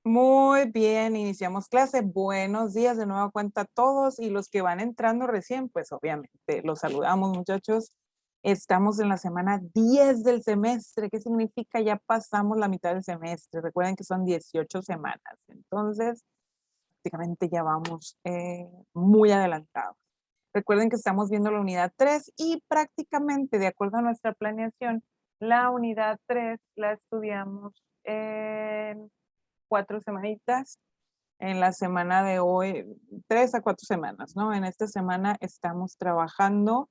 Muy bien, iniciamos clase. Buenos días de nueva cuenta a todos y los que van entrando recién, pues obviamente los saludamos, muchachos. Estamos en la semana 10 del semestre. ¿Qué significa? Ya pasamos la mitad del semestre. Recuerden que son 18 semanas. Entonces, prácticamente ya vamos muy adelantados. Recuerden que estamos viendo la unidad 3 y prácticamente, de acuerdo a nuestra planeación, la unidad 3 la estudiamos en 4 semanitas. En la semana de hoy, 3 a 4 semanas, ¿no? En esta semana estamos trabajando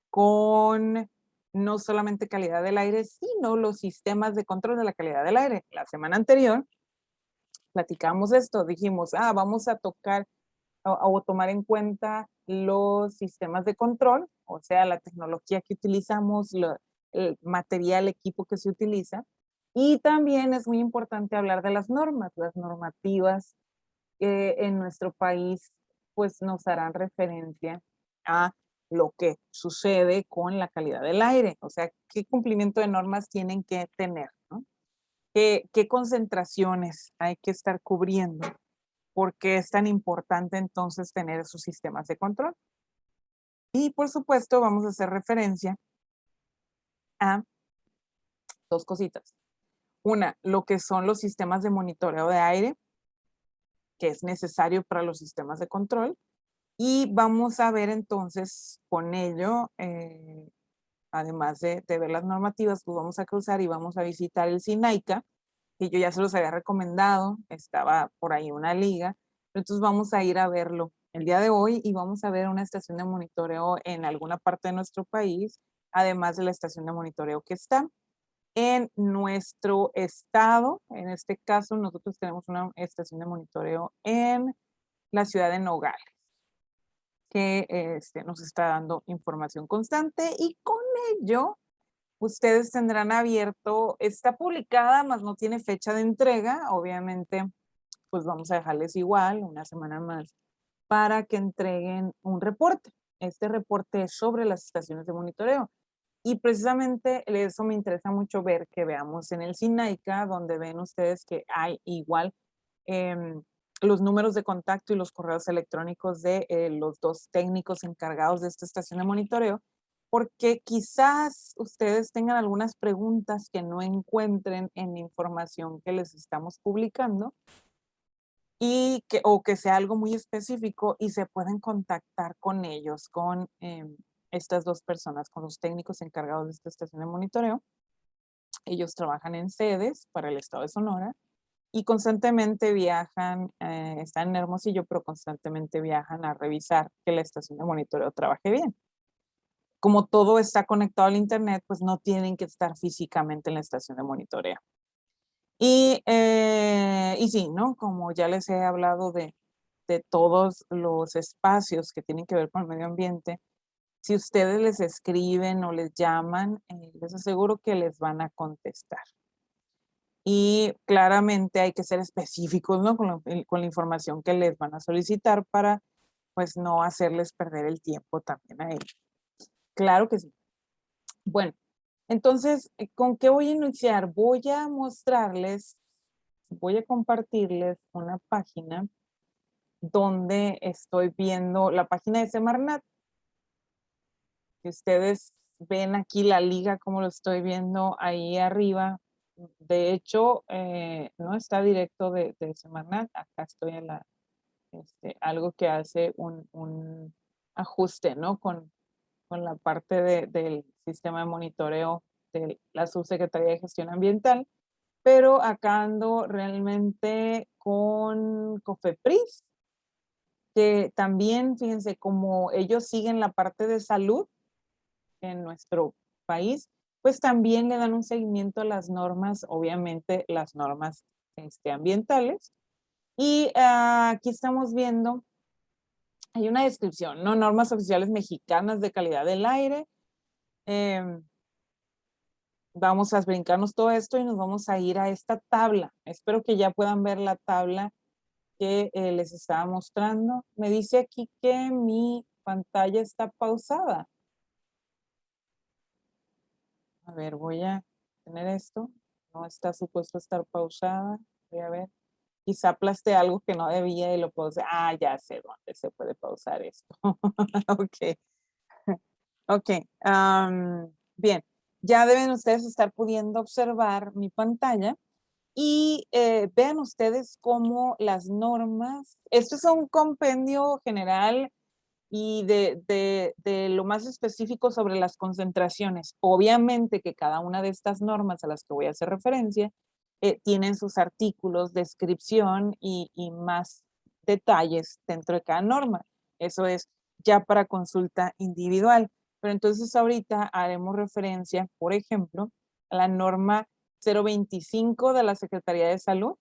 con no solamente calidad del aire, sino los sistemas de control de la calidad del aire. La semana anterior platicamos esto, dijimos, vamos a tocar o tomar en cuenta los sistemas de control, o sea, la tecnología que utilizamos, el material, equipo que se utiliza. Y también es muy importante hablar de las normativas que en nuestro país pues nos harán referencia a lo que sucede con la calidad del aire, o sea, qué cumplimiento de normas tienen que tener, ¿no? ¿Qué concentraciones hay que estar cubriendo? ¿Por qué es tan importante entonces tener esos sistemas de control? Y por supuesto vamos a hacer referencia a dos cositas. Una, lo que son los sistemas de monitoreo de aire, que es necesario para los sistemas de control. Y vamos a ver entonces con ello, además de ver las normativas, pues vamos a cruzar y vamos a visitar el SINAICA, que yo ya se los había recomendado, estaba por ahí una liga, entonces vamos a ir a verlo el día de hoy y vamos a ver una estación de monitoreo en alguna parte de nuestro país, además de la estación de monitoreo que está en nuestro estado. En este caso, nosotros tenemos una estación de monitoreo en la ciudad de Nogales, que nos está dando información constante y con ello ustedes tendrán abierto, está publicada, más no tiene fecha de entrega, obviamente, pues vamos a dejarles igual una semana más para que entreguen un reporte. Este reporte es sobre las estaciones de monitoreo. Y precisamente eso me interesa mucho ver que veamos en el SINAICA, donde ven ustedes que hay igual em, los números de contacto y los correos electrónicos de los dos técnicos encargados de esta estación de monitoreo, porque quizás ustedes tengan algunas preguntas que no encuentren en la información que les estamos publicando y o que sea algo muy específico y se pueden contactar con ellos, con estas dos personas, con los técnicos encargados de esta estación de monitoreo. Ellos trabajan en sedes para el estado de Sonora y constantemente viajan, están en Hermosillo, pero constantemente viajan a revisar que la estación de monitoreo trabaje bien. Como todo está conectado al internet, pues no tienen que estar físicamente en la estación de monitoreo. Y sí, ¿no? Como ya les he hablado de todos los espacios que tienen que ver con el medio ambiente, si ustedes les escriben o les llaman, les aseguro que les van a contestar. Y claramente hay que ser específicos, ¿no? Con la información que les van a solicitar para, pues, no hacerles perder el tiempo también a ellos. Claro que sí. Bueno, entonces, ¿con qué voy a iniciar? Voy a compartirles una página donde estoy viendo la página de Semarnat. Si ustedes ven aquí la liga, como lo estoy viendo ahí arriba, de hecho, no está directo de Semarnat, acá estoy en algo que hace un ajuste, ¿no? Con la parte del sistema de monitoreo de la Subsecretaría de Gestión Ambiental, pero acá ando realmente con COFEPRIS, que también, fíjense, como ellos siguen la parte de salud en nuestro país, pues también le dan un seguimiento a las normas, obviamente las normas ambientales. Y aquí estamos viendo, hay una descripción, ¿no? Normas oficiales mexicanas de calidad del aire. Em, Vamos a brincarnos todo esto y nos vamos a ir a esta tabla. Espero que ya puedan ver la tabla que les estaba mostrando. Me dice aquí que mi pantalla está pausada. A ver, voy a tener esto. No está supuesto estar pausada. Voy a ver. quizá aplasté algo que no debía y lo pausé. Ah, ya sé dónde se puede pausar esto. Ok, ok. Bien, ya deben ustedes estar pudiendo observar mi pantalla y vean ustedes cómo las normas, esto es un compendio general y de lo más específico sobre las concentraciones. Obviamente que cada una de estas normas a las que voy a hacer referencia tienen sus artículos, descripción y más detalles dentro de cada norma. Eso es ya para consulta individual. Pero entonces ahorita haremos referencia, por ejemplo, a la norma 025 de la Secretaría de Salud,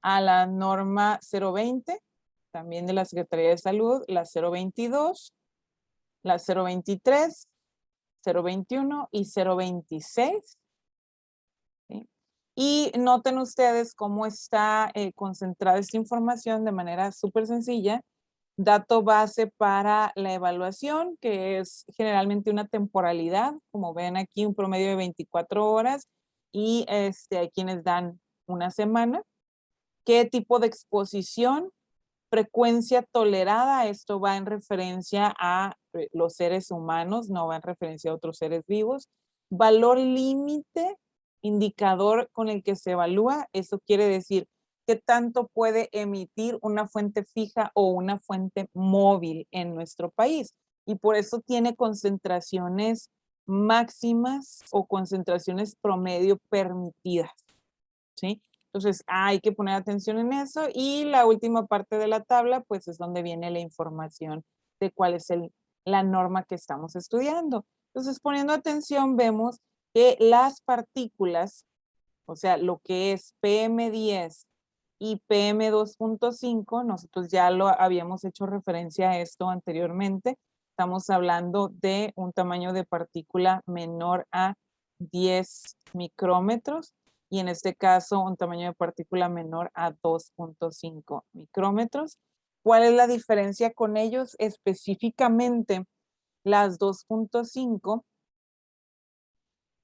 a la norma 020 también de la Secretaría de Salud, la 022, la 023, 021 y 026. ¿Sí? Y noten ustedes cómo está concentrada esta información de manera súper sencilla. Dato base para la evaluación, que es generalmente una temporalidad, como ven aquí, un promedio de 24 horas, y hay quienes dan una semana. ¿Qué tipo de exposición? Frecuencia tolerada, esto va en referencia a los seres humanos, no va en referencia a otros seres vivos. Valor límite, indicador con el que se evalúa, eso quiere decir qué tanto puede emitir una fuente fija o una fuente móvil en nuestro país. Y por eso tiene concentraciones máximas o concentraciones promedio permitidas, ¿sí? Entonces hay que poner atención en eso y la última parte de la tabla pues es donde viene la información de cuál es la norma que estamos estudiando. Entonces poniendo atención vemos que las partículas, o sea lo que es PM10 y PM2.5, nosotros ya lo habíamos hecho referencia a esto anteriormente, estamos hablando de un tamaño de partícula menor a 10 micrómetros y en este caso un tamaño de partícula menor a 2.5 micrómetros. ¿Cuál es la diferencia con ellos? Específicamente las 2.5,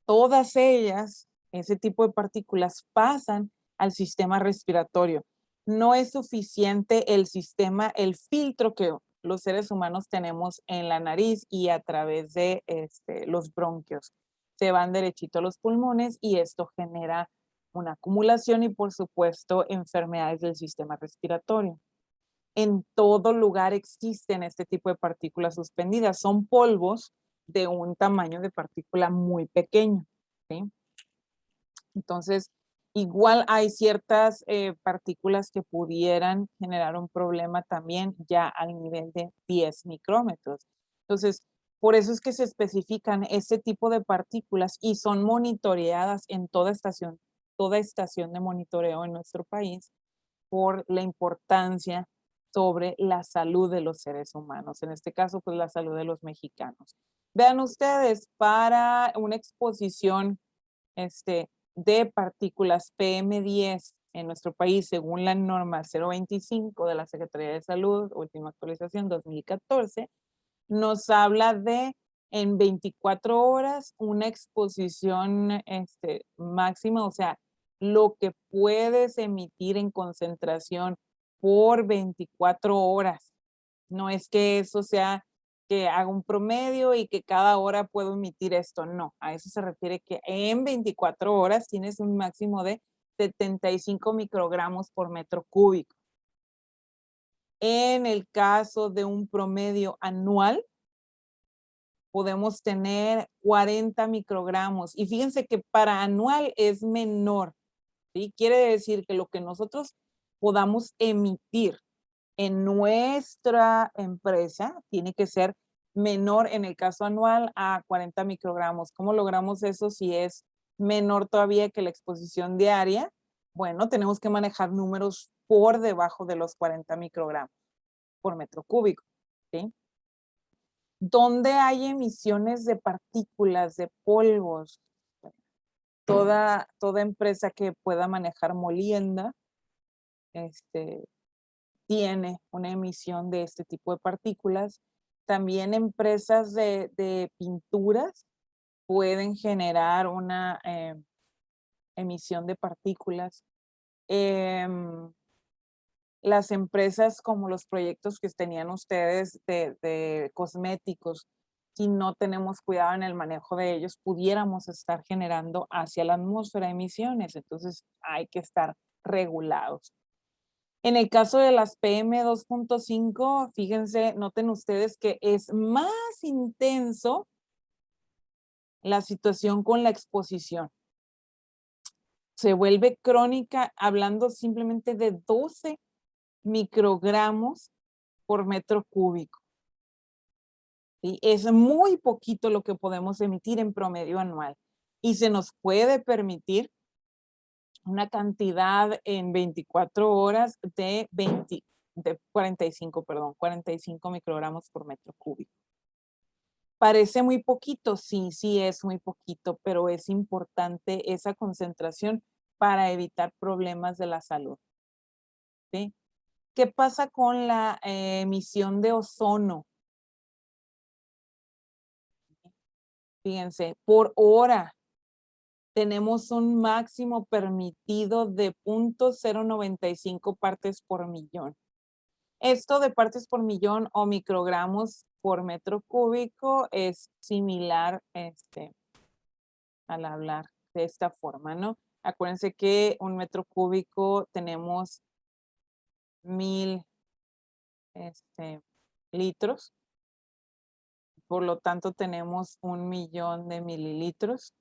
todas ellas, ese tipo de partículas pasan al sistema respiratorio. No es suficiente el sistema, el filtro que los seres humanos tenemos en la nariz y a través de los bronquios. Se van derechito a los pulmones y esto genera una acumulación y por supuesto enfermedades del sistema respiratorio. En todo lugar existen este tipo de partículas suspendidas. Son polvos de un tamaño de partícula muy pequeño, ¿sí? Entonces, igual hay ciertas partículas que pudieran generar un problema también ya al nivel de 10 micrómetros. Entonces, por eso es que se especifican este tipo de partículas y son monitoreadas en toda estación de monitoreo en nuestro país por la importancia sobre la salud de los seres humanos. En este caso, pues la salud de los mexicanos. Vean ustedes, para una exposición de partículas PM10 en nuestro país, según la norma 025 de la Secretaría de Salud, última actualización 2014, nos habla de en 24 horas una exposición máxima, o sea, lo que puedes emitir en concentración por 24 horas. No es que eso sea que haga un promedio y que cada hora puedo emitir esto. No, a eso se refiere que en 24 horas tienes un máximo de 75 microgramos por metro cúbico. En el caso de un promedio anual, podemos tener 40 microgramos. Y fíjense que para anual es menor, ¿sí? Quiere decir que lo que nosotros podamos emitir en nuestra empresa tiene que ser menor en el caso anual a 40 microgramos. ¿Cómo logramos eso si es menor todavía que la exposición diaria? Bueno, tenemos que manejar números por debajo de los 40 microgramos por metro cúbico, ¿sí? ¿Dónde hay emisiones de partículas, de polvos? Toda empresa que pueda manejar molienda, tiene una emisión de este tipo de partículas. También empresas de pinturas pueden generar una emisión de partículas. las empresas como los proyectos que tenían ustedes de cosméticos, si no tenemos cuidado en el manejo de ellos, pudiéramos estar generando hacia la atmósfera emisiones. Entonces hay que estar regulados. En el caso de las PM2.5, fíjense, noten ustedes que es más intenso la situación con la exposición. Se vuelve crónica hablando simplemente de 12 microgramos por metro cúbico. ¿Sí? Es muy poquito lo que podemos emitir en promedio anual y se nos puede permitir una cantidad en 24 horas de 45 microgramos por metro cúbico. Parece muy poquito, sí, sí es muy poquito, pero es importante esa concentración para evitar problemas de la salud. ¿Sí? ¿Qué pasa con la emisión de ozono? Fíjense, por hora tenemos un máximo permitido de 0.095 partes por millón. Esto de partes por millón o microgramos por metro cúbico es similar al hablar de esta forma, ¿no? Acuérdense que un metro cúbico tenemos 1000 litros. Por lo tanto, tenemos 1.000.000 de mililitros.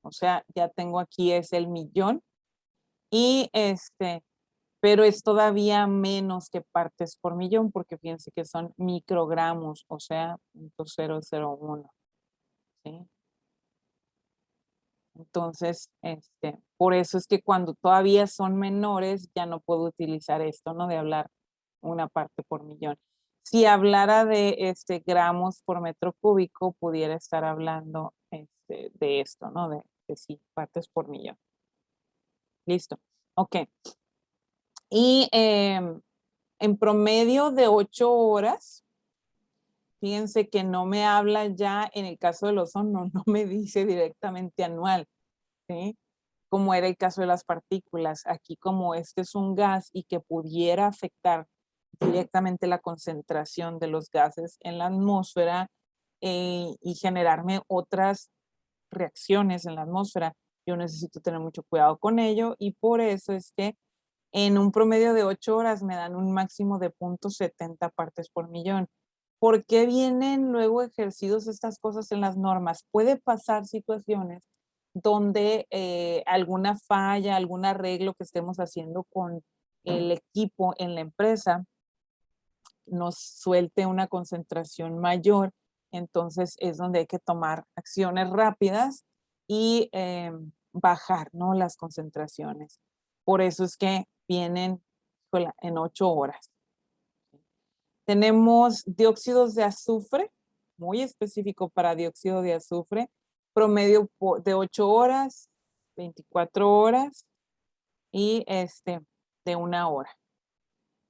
O sea, ya tengo aquí es el millón. Y pero es todavía menos que partes por millón, porque fíjense que son microgramos, o sea, 0.001. ¿Sí? Entonces, por eso es que cuando todavía son menores, ya no puedo utilizar esto, ¿no? De hablar una parte por millón. Si hablara de gramos por metro cúbico, pudiera estar hablando de esto, ¿no? De sí, partes por millón. Listo. Ok. Y en promedio de 8 horas, fíjense que no me habla ya, en el caso del ozono, no me dice directamente anual, ¿sí? Como era el caso de las partículas. Aquí como este es un gas y que pudiera afectar directamente la concentración de los gases en la atmósfera y generarme otras reacciones en la atmósfera, yo necesito tener mucho cuidado con ello y por eso es que en un promedio de 8 horas me dan un máximo de 0.70 partes por millón. ¿Por qué vienen luego ejercidos estas cosas en las normas? Puede pasar situaciones donde alguna falla, algún arreglo que estemos haciendo con el equipo en la empresa nos suelte una concentración mayor, entonces es donde hay que tomar acciones rápidas y bajar, ¿no? Las concentraciones. Por eso es que vienen en 8 horas. Tenemos dióxidos de azufre, muy específico para dióxido de azufre, promedio de 8 horas, 24 horas y de 1 hora.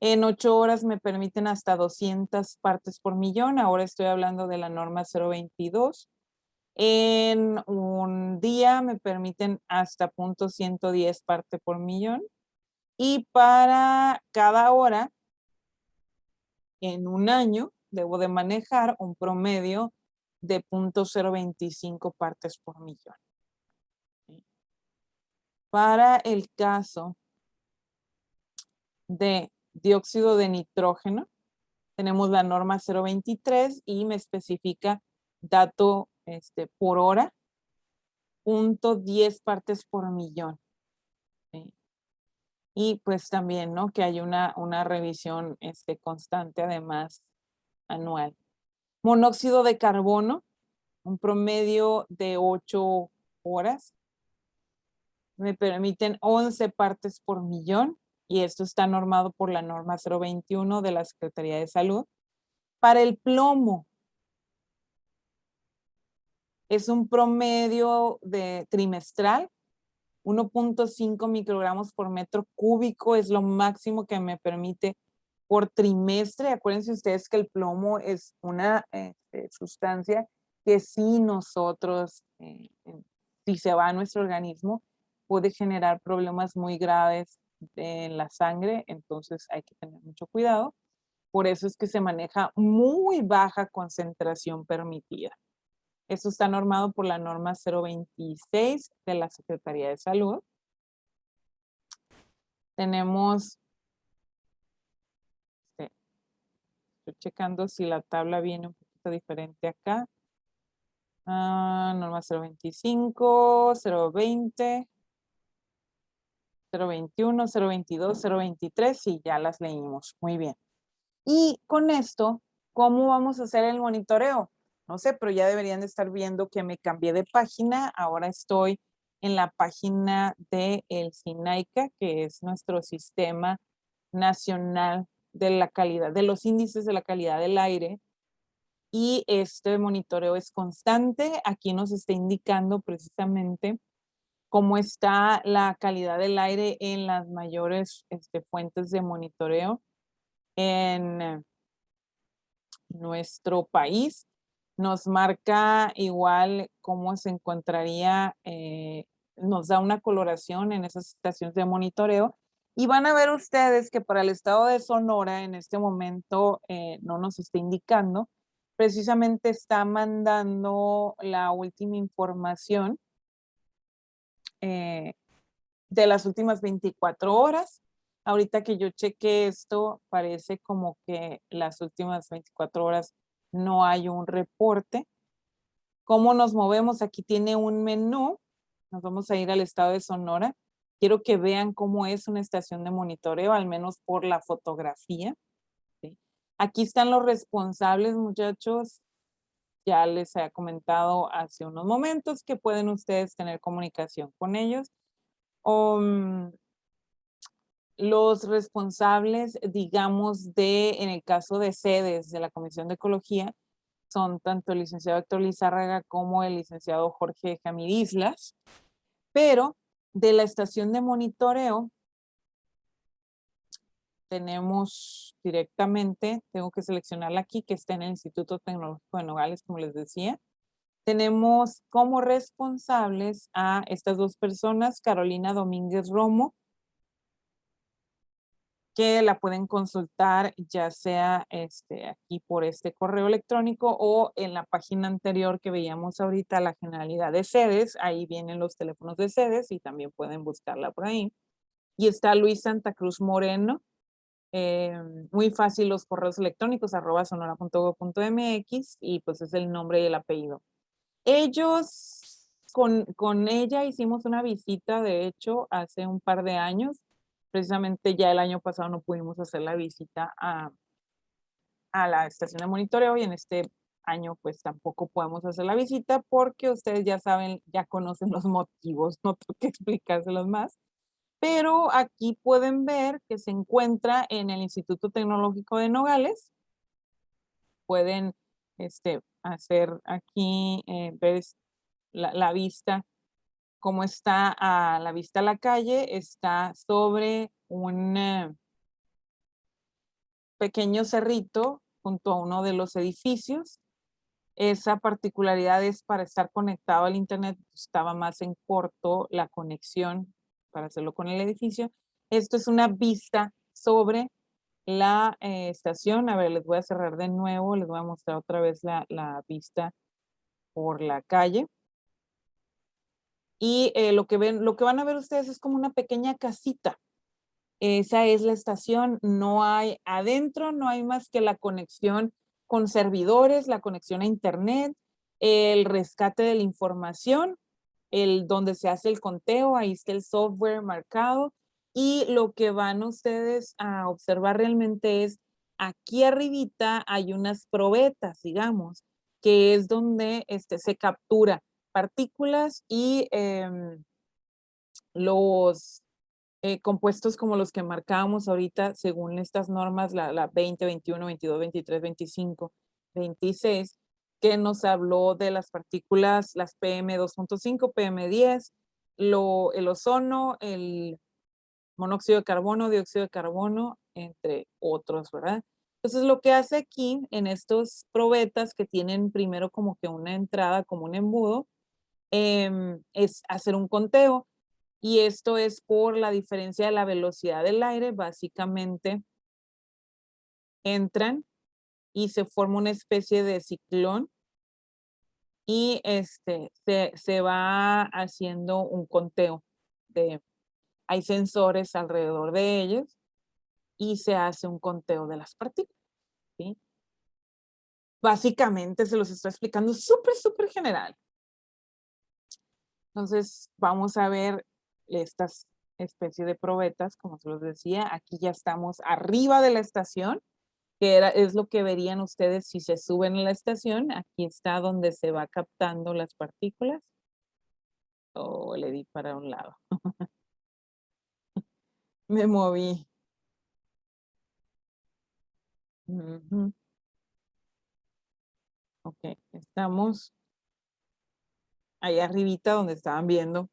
En 8 horas me permiten hasta 200 partes por millón. Ahora estoy hablando de la norma 022. En un día me permiten hasta 0.110 parte por millón. Y para cada hora, en un año, debo de manejar un promedio de 0.025 partes por millón. Para el caso de dióxido de nitrógeno, tenemos la norma 023 y me especifica dato por hora, 0.10 partes por millón. ¿Sí? Y pues también, ¿no? Que hay una revisión constante, además, anual. Monóxido de carbono, un promedio de 8 horas. Me permiten 11 partes por millón y esto está normado por la norma 021 de la Secretaría de Salud. Para el plomo, es un promedio de trimestral, 1.5 microgramos por metro cúbico es lo máximo que me permite por trimestre. Acuérdense ustedes que el plomo es una sustancia que si nosotros, si se va a nuestro organismo, puede generar problemas muy graves en la sangre, entonces hay que tener mucho cuidado. Por eso es que se maneja muy baja concentración permitida. Eso está normado por la norma 026 de la Secretaría de Salud. Tenemos, estoy checando si la tabla viene un poquito diferente acá. Norma 025, 020, 021, 022, 023 y ya las leímos. Muy bien. Y con esto, ¿cómo vamos a hacer el monitoreo? No sé, pero ya deberían de estar viendo que me cambié de página. Ahora estoy en la página de el SINAICA, que es nuestro Sistema Nacional de la Calidad, de los índices de la calidad del aire. Y este monitoreo es constante. Aquí nos está indicando precisamente cómo está la calidad del aire en las mayores fuentes de monitoreo en nuestro país. Nos marca igual cómo se encontraría, nos da una coloración en esas estaciones de monitoreo. Y van a ver ustedes que para el estado de Sonora en este momento no nos está indicando, precisamente está mandando la última información de las últimas 24 horas. Ahorita que yo cheque esto, parece como que las últimas 24 horas no hay un reporte. ¿Cómo nos movemos? Aquí tiene un menú. Nos vamos a ir al estado de Sonora. Quiero que vean cómo es una estación de monitoreo, al menos por la fotografía. ¿Sí? Aquí están los responsables, muchachos. Ya les he comentado hace unos momentos que pueden ustedes tener comunicación con ellos. Los responsables, digamos, en el caso de sedes de la Comisión de Ecología, son tanto el licenciado Héctor Lizárraga como el licenciado Jorge Jamil Islas, pero de la estación de monitoreo tenemos directamente, tengo que seleccionarla aquí, que está en el Instituto Tecnológico de Nogales, como les decía. Tenemos como responsables a estas dos personas, Carolina Domínguez Romo, que la pueden consultar ya sea aquí por este correo electrónico o en la página anterior que veíamos ahorita, la generalidad de sedes. Ahí vienen los teléfonos de sedes y también pueden buscarla por ahí. Y está Luis Santa Cruz Moreno. Muy fácil los correos electrónicos @sonora.gov.mx y pues es el nombre y el apellido. Ellos, con ella hicimos una visita, de hecho, hace un par de años. Precisamente ya el año pasado no pudimos hacer la visita a la estación de monitoreo y en este año pues tampoco podemos hacer la visita porque ustedes ya saben, ya conocen los motivos, no tengo que explicárselos más. Pero aquí pueden ver que se encuentra en el Instituto Tecnológico de Nogales. Pueden hacer aquí, ver la vista, cómo está a la vista a la calle, está sobre un pequeño cerrito junto a uno de los edificios. Esa particularidad es para estar conectado al internet, estaba más en corto la conexión para hacerlo con el edificio. Esto es una vista sobre la estación. A ver, les voy a cerrar de nuevo, les voy a mostrar otra vez la vista por la calle. Y lo que van a ver ustedes es como una pequeña casita. Esa es la estación. No hay adentro, no hay más que la conexión con servidores, la conexión a internet, el rescate de la información, donde se hace el conteo, ahí está el software marcado. Y lo que van ustedes a observar realmente es aquí arribita hay unas probetas, digamos, que es donde se captura partículas y los compuestos como los que marcábamos ahorita según estas normas, la 20, 21, 22, 23, 25, 26, que nos habló de las partículas, las PM2.5, PM10, el ozono, el monóxido de carbono, dióxido de carbono, entre otros, ¿verdad? Entonces lo que hace aquí en estos probetas que tienen primero como que una entrada, como un embudo, es hacer un conteo. Y esto es por la diferencia de la velocidad del aire. Básicamente entran y se forma una especie de ciclón y se va haciendo un conteo. Hay sensores alrededor de ellos y se hace un conteo de las partículas, ¿sí? Básicamente se los estoy explicando súper general. Entonces vamos a ver estas especies de probetas, como se los decía. Aquí ya estamos arriba de la estación, que es lo que verían ustedes si se suben a la estación. Aquí está donde se va captando las partículas. O le di para un lado. Me moví. Ujú. Ok, estamos ahí arribita donde estaban viendo,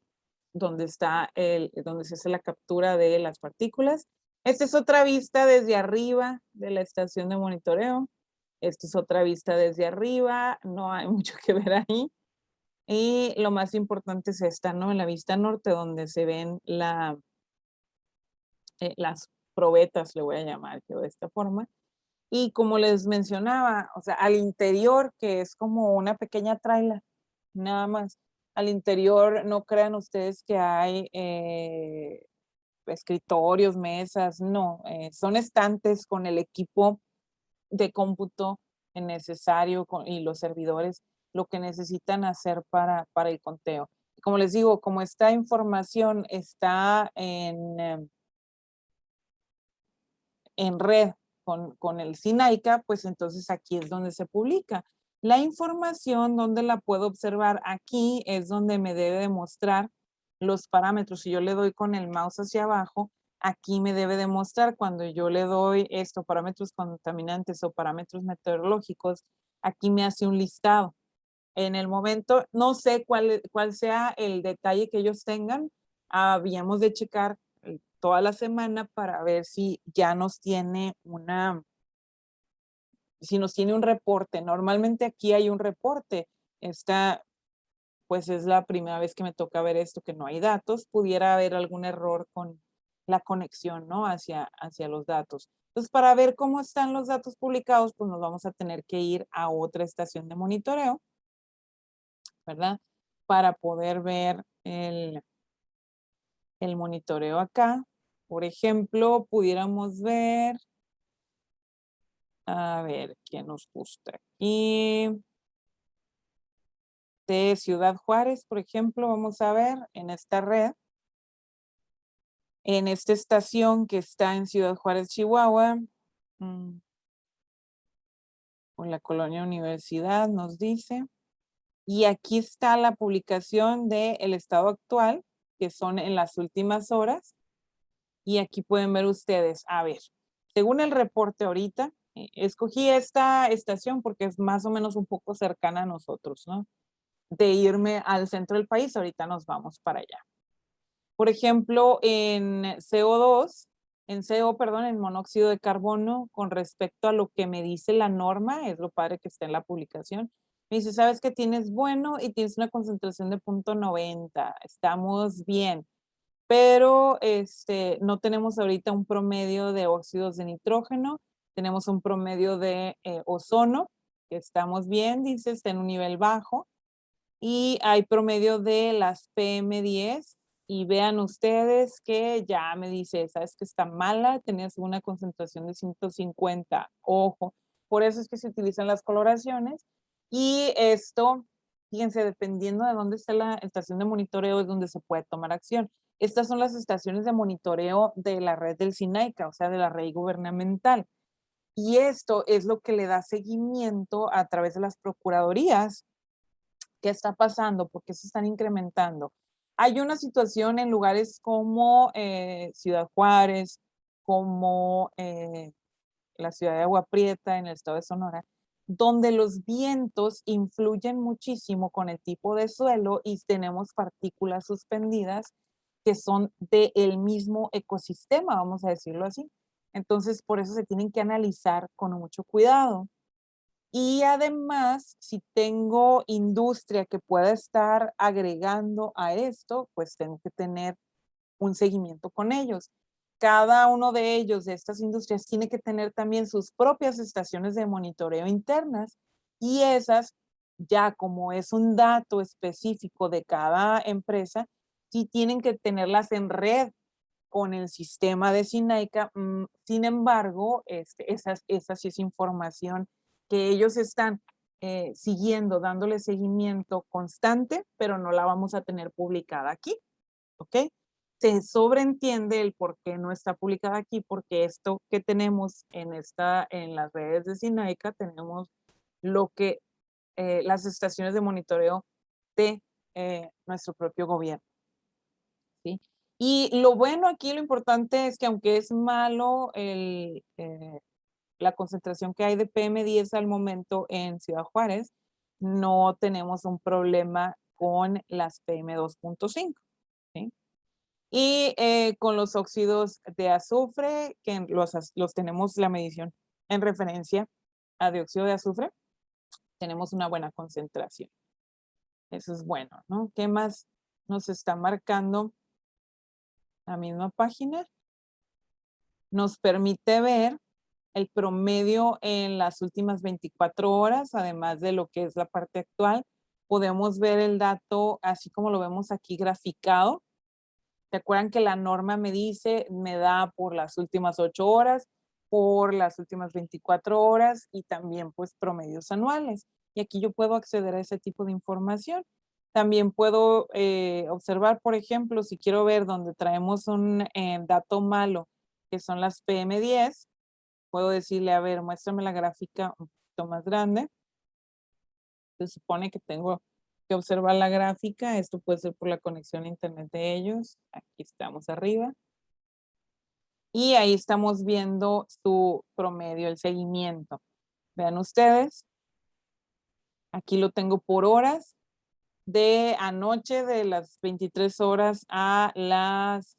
donde se hace la captura de las partículas. Esta es otra vista desde arriba de la estación de monitoreo. Esta es otra vista desde arriba, no hay mucho que ver ahí. Y lo más importante es esta, ¿no? En la vista norte, donde se ven las probetas, le voy a llamar yo de esta forma. Y como les mencionaba, o sea, al interior, que es como una pequeña traila, nada más. Al interior, no crean ustedes que hay escritorios, mesas, no. Son estantes con el equipo de cómputo necesario y los servidores, lo que necesitan hacer para el conteo. Como les digo, como esta información está en red con el SINAICA, pues entonces aquí es donde se publica. La información, donde la puedo observar? Aquí es donde me debe demostrar los parámetros. Si yo le doy con el mouse hacia abajo, aquí me debe demostrar cuando yo le doy esto, parámetros contaminantes o parámetros meteorológicos, aquí me hace un listado. En el momento, no sé cuál sea el detalle que ellos tengan, habíamos de checar toda la semana para ver si ya nos tiene si nos tiene un reporte. Normalmente aquí hay un reporte. Esta, pues es la primera vez que me toca ver esto, que no hay datos. Pudiera haber algún error con la conexión, ¿no? Hacia los datos. Entonces, para ver cómo están los datos publicados, pues nos vamos a tener que ir a otra estación de monitoreo, ¿verdad? Para poder ver el monitoreo acá. Por ejemplo, pudiéramos ver, a ver, ¿qué nos gusta aquí? De Ciudad Juárez, por ejemplo, vamos a ver en esta red, en esta estación que está en Ciudad Juárez, Chihuahua, con la colonia Universidad, nos dice. Y aquí está la publicación del estado actual, que son en las últimas horas. Y aquí pueden ver ustedes, a ver, según el reporte ahorita, escogí esta estación porque es más o menos un poco cercana a nosotros, ¿no? De irme al centro del país, ahorita nos vamos para allá. Por ejemplo, en CO2, en CO, perdón, en monóxido de carbono, con respecto a lo que me dice la norma, es lo padre que está en la publicación, me dice, sabes que tienes bueno y tienes una concentración de 0.90, estamos bien, pero no tenemos ahorita un promedio de óxidos de nitrógeno, tenemos un promedio de ozono, que estamos bien, dice, está en un nivel bajo, y hay promedio de las PM10, y vean ustedes que ya me dice, sabes que está mala, tenías una concentración de 150, ojo, por eso es que se utilizan las coloraciones, y esto, fíjense, dependiendo de dónde está la estación de monitoreo es donde se puede tomar acción. Estas son las estaciones de monitoreo de la red del SINAICA, o sea, de la red gubernamental. Y esto es lo que le da seguimiento a través de las procuradurías. ¿Qué está pasando? ¿Por qué se están incrementando? Hay una situación en lugares como Ciudad Juárez, como la ciudad de Agua Prieta en el estado de Sonora, donde los vientos influyen muchísimo con el tipo de suelo y tenemos partículas suspendidas que son del mismo ecosistema, vamos a decirlo así. Entonces, por eso se tienen que analizar con mucho cuidado. Y además, si tengo industria que pueda estar agregando a esto, pues tengo que tener un seguimiento con ellos. Cada uno de ellos, de estas industrias, tiene que tener también sus propias estaciones de monitoreo internas y esas, ya como es un dato específico de cada empresa, sí tienen que tenerlas en red con el sistema de SINAICA. Sin embargo, esa sí es información que ellos están siguiendo, dándole seguimiento constante, pero no la vamos a tener publicada aquí, ¿ok? Se sobreentiende el por qué no está publicada aquí, porque esto que tenemos en las redes de SINAICA, tenemos lo que las estaciones de monitoreo de nuestro propio gobierno, ¿sí? Y lo bueno aquí, lo importante es que aunque es malo la concentración que hay de PM10 al momento en Ciudad Juárez, no tenemos un problema con las PM2.5, ¿sí? Y con los óxidos de azufre, que los tenemos la medición en referencia a dióxido de azufre, tenemos una buena concentración. Eso es bueno, ¿no? ¿Qué más nos está marcando la misma página? Nos permite ver el promedio en las últimas 24 horas, además de lo que es la parte actual. Podemos ver el dato así como lo vemos aquí graficado. ¿Se acuerdan que la norma me da por las últimas 8 horas, por las últimas 24 horas y también pues promedios anuales? Y aquí yo puedo acceder a ese tipo de información. También puedo observar, por ejemplo, si quiero ver donde traemos un dato malo, que son las PM10, puedo decirle, a ver, muéstrame la gráfica un poquito más grande. Se supone que tengo que observar la gráfica. Esto puede ser por la conexión a internet de ellos. Aquí estamos arriba. Y ahí estamos viendo su promedio, el seguimiento. Vean ustedes. Aquí lo tengo por horas. De anoche, de las 23 horas a las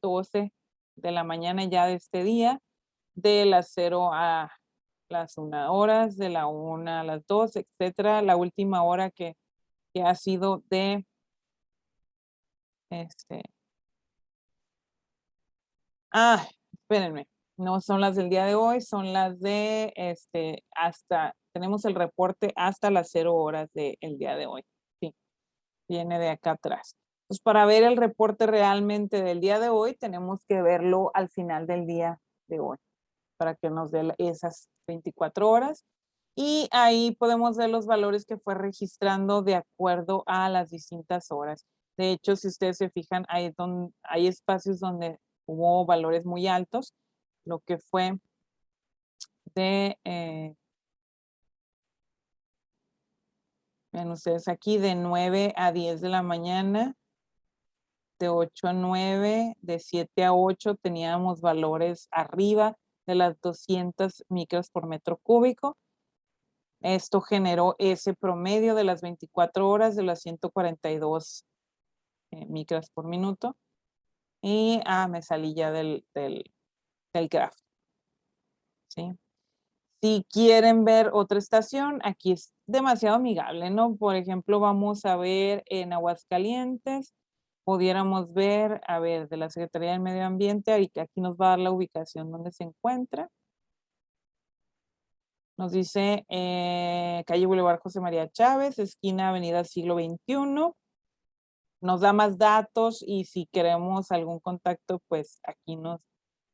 12 de la mañana ya de este día. De las 0 a las 1 horas, de la 1 a las 2, etcétera. La última hora que ha sido de espérenme, no son las del día de hoy, son las de tenemos el reporte hasta las 0 horas del día de hoy. Sí, viene de acá atrás. Pues para ver el reporte realmente del día de hoy, tenemos que verlo al final del día de hoy, para que nos dé esas 24 horas. Y ahí podemos ver los valores que fue registrando de acuerdo a las distintas horas. De hecho, si ustedes se fijan, hay espacios donde hubo valores muy altos, lo que fue de, ven ustedes aquí, de 9 a 10 de la mañana, de 8 a 9, de 7 a 8 teníamos valores arriba de las 200 micros por metro cúbico. Esto generó ese promedio de las 24 horas de las 142 micras por minuto. Y me salí ya del gráfico. ¿Sí? Si quieren ver otra estación, aquí es demasiado amigable, ¿no? Por ejemplo, vamos a ver en Aguascalientes, pudiéramos ver, a ver, de la Secretaría del Medio Ambiente, aquí nos va a dar la ubicación donde se encuentra. Nos dice calle Boulevard José María Chávez, esquina Avenida Siglo XXI. Nos da más datos y si queremos algún contacto, pues aquí nos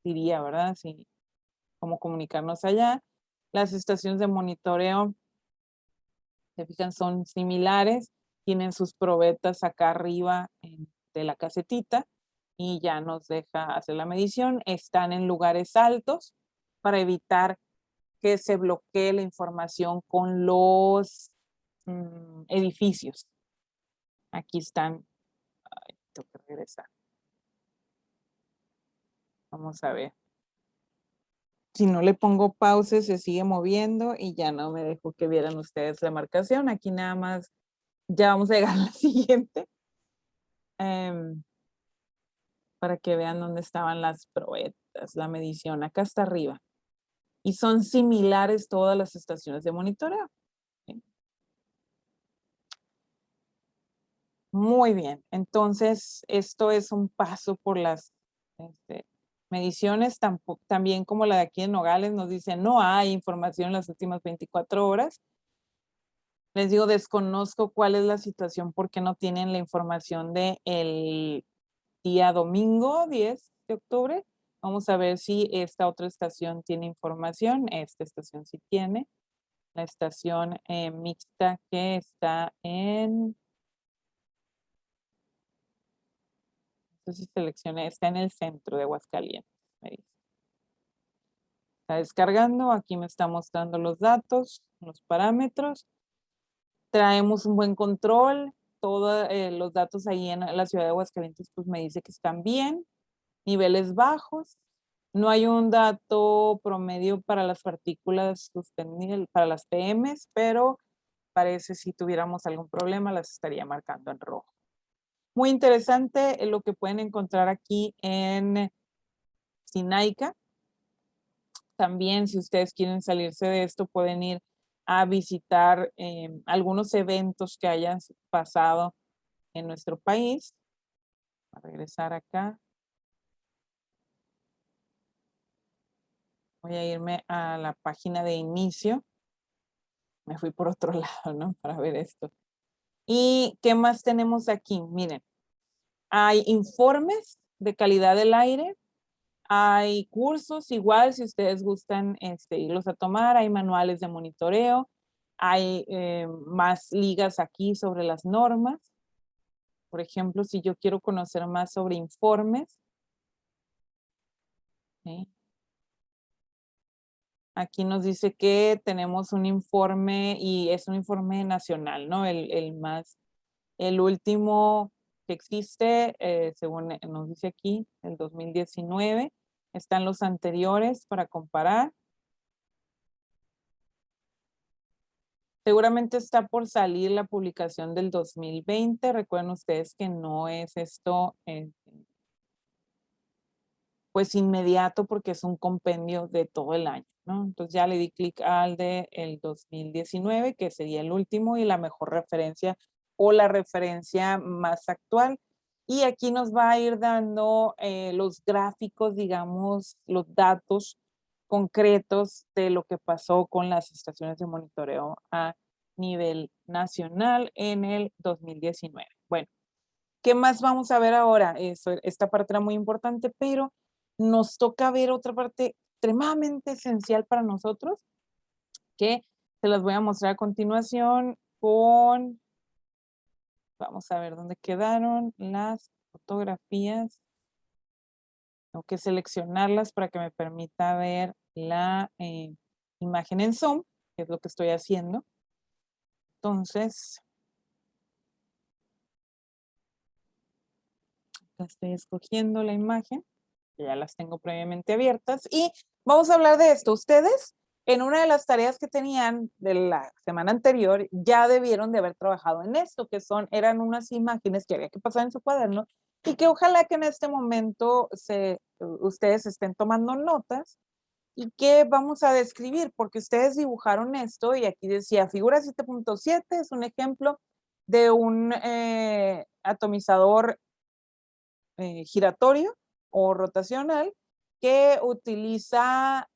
diría, ¿verdad? Sí, cómo comunicarnos allá. Las estaciones de monitoreo, se fijan, son similares, tienen sus probetas acá arriba de la casetita y ya nos deja hacer la medición. Están en lugares altos para evitar que se bloquee la información con los edificios. Aquí están. Ay, tengo que regresar. Vamos a ver. Si no le pongo pausa, se sigue moviendo y ya no me dejó que vieran ustedes la marcación. Aquí nada más, ya vamos a llegar a la siguiente. Para que vean dónde estaban las probetas, la medición. Acá está arriba. Y son similares todas las estaciones de monitoreo. ¿Sí? Muy bien, entonces esto es un paso por las mediciones, también como la de aquí en Nogales nos dice no hay información en las últimas 24 horas. Les digo, desconozco cuál es la situación porque no tienen la información de el día domingo 10 de octubre. Vamos a ver si esta otra estación tiene información. Esta estación sí tiene. La estación mixta que está en... No sé si seleccioné, está en el centro de Aguascalientes. Me dice. Está descargando, aquí me está mostrando los datos, los parámetros. Traemos un buen control, todos los datos ahí en la ciudad de Aguascalientes pues me dice que están bien, niveles bajos. No hay un dato promedio para las partículas sostenibles, para las PMs, pero parece si tuviéramos algún problema las estaría marcando en rojo. Muy interesante lo que pueden encontrar aquí en Sinaica. También si ustedes quieren salirse de esto pueden ir a visitar algunos eventos que hayan pasado en nuestro país. A regresar acá. Voy a irme a la página de inicio. Me fui por otro lado, ¿no? Para ver esto. ¿Y qué más tenemos aquí? Miren, hay informes de calidad del aire, hay cursos igual si ustedes gustan irlos a tomar, hay manuales de monitoreo, hay más ligas aquí sobre las normas. Por ejemplo, si yo quiero conocer más sobre informes, ¿sí? Aquí nos dice que tenemos un informe y es un informe nacional, ¿no? El último que existe, según nos dice aquí, el 2019. Están los anteriores para comparar. Seguramente está por salir la publicación del 2020. Recuerden ustedes que no es esto pues inmediato porque es un compendio de todo el año, ¿no? Entonces ya le di clic al de el 2019, que sería el último y la mejor referencia o la referencia más actual. Y aquí nos va a ir dando los gráficos, digamos, los datos concretos de lo que pasó con las estaciones de monitoreo a nivel nacional en el 2019. Bueno, ¿qué más vamos a ver ahora? Esta parte era muy importante, pero nos toca ver otra parte extremadamente esencial para nosotros, que se las voy a mostrar a continuación con, vamos a ver dónde quedaron las fotografías. Tengo que seleccionarlas para que me permita ver la imagen en Zoom, que es lo que estoy haciendo. Entonces, estoy escogiendo la imagen. Ya las tengo previamente abiertas y vamos a hablar de esto. Ustedes en una de las tareas que tenían de la semana anterior ya debieron de haber trabajado en esto, que eran unas imágenes que había que pasar en su cuaderno y que ojalá que en este momento ustedes estén tomando notas y que vamos a describir, porque ustedes dibujaron esto y aquí decía figura 7.7 es un ejemplo de un atomizador giratorio o rotacional que utiliza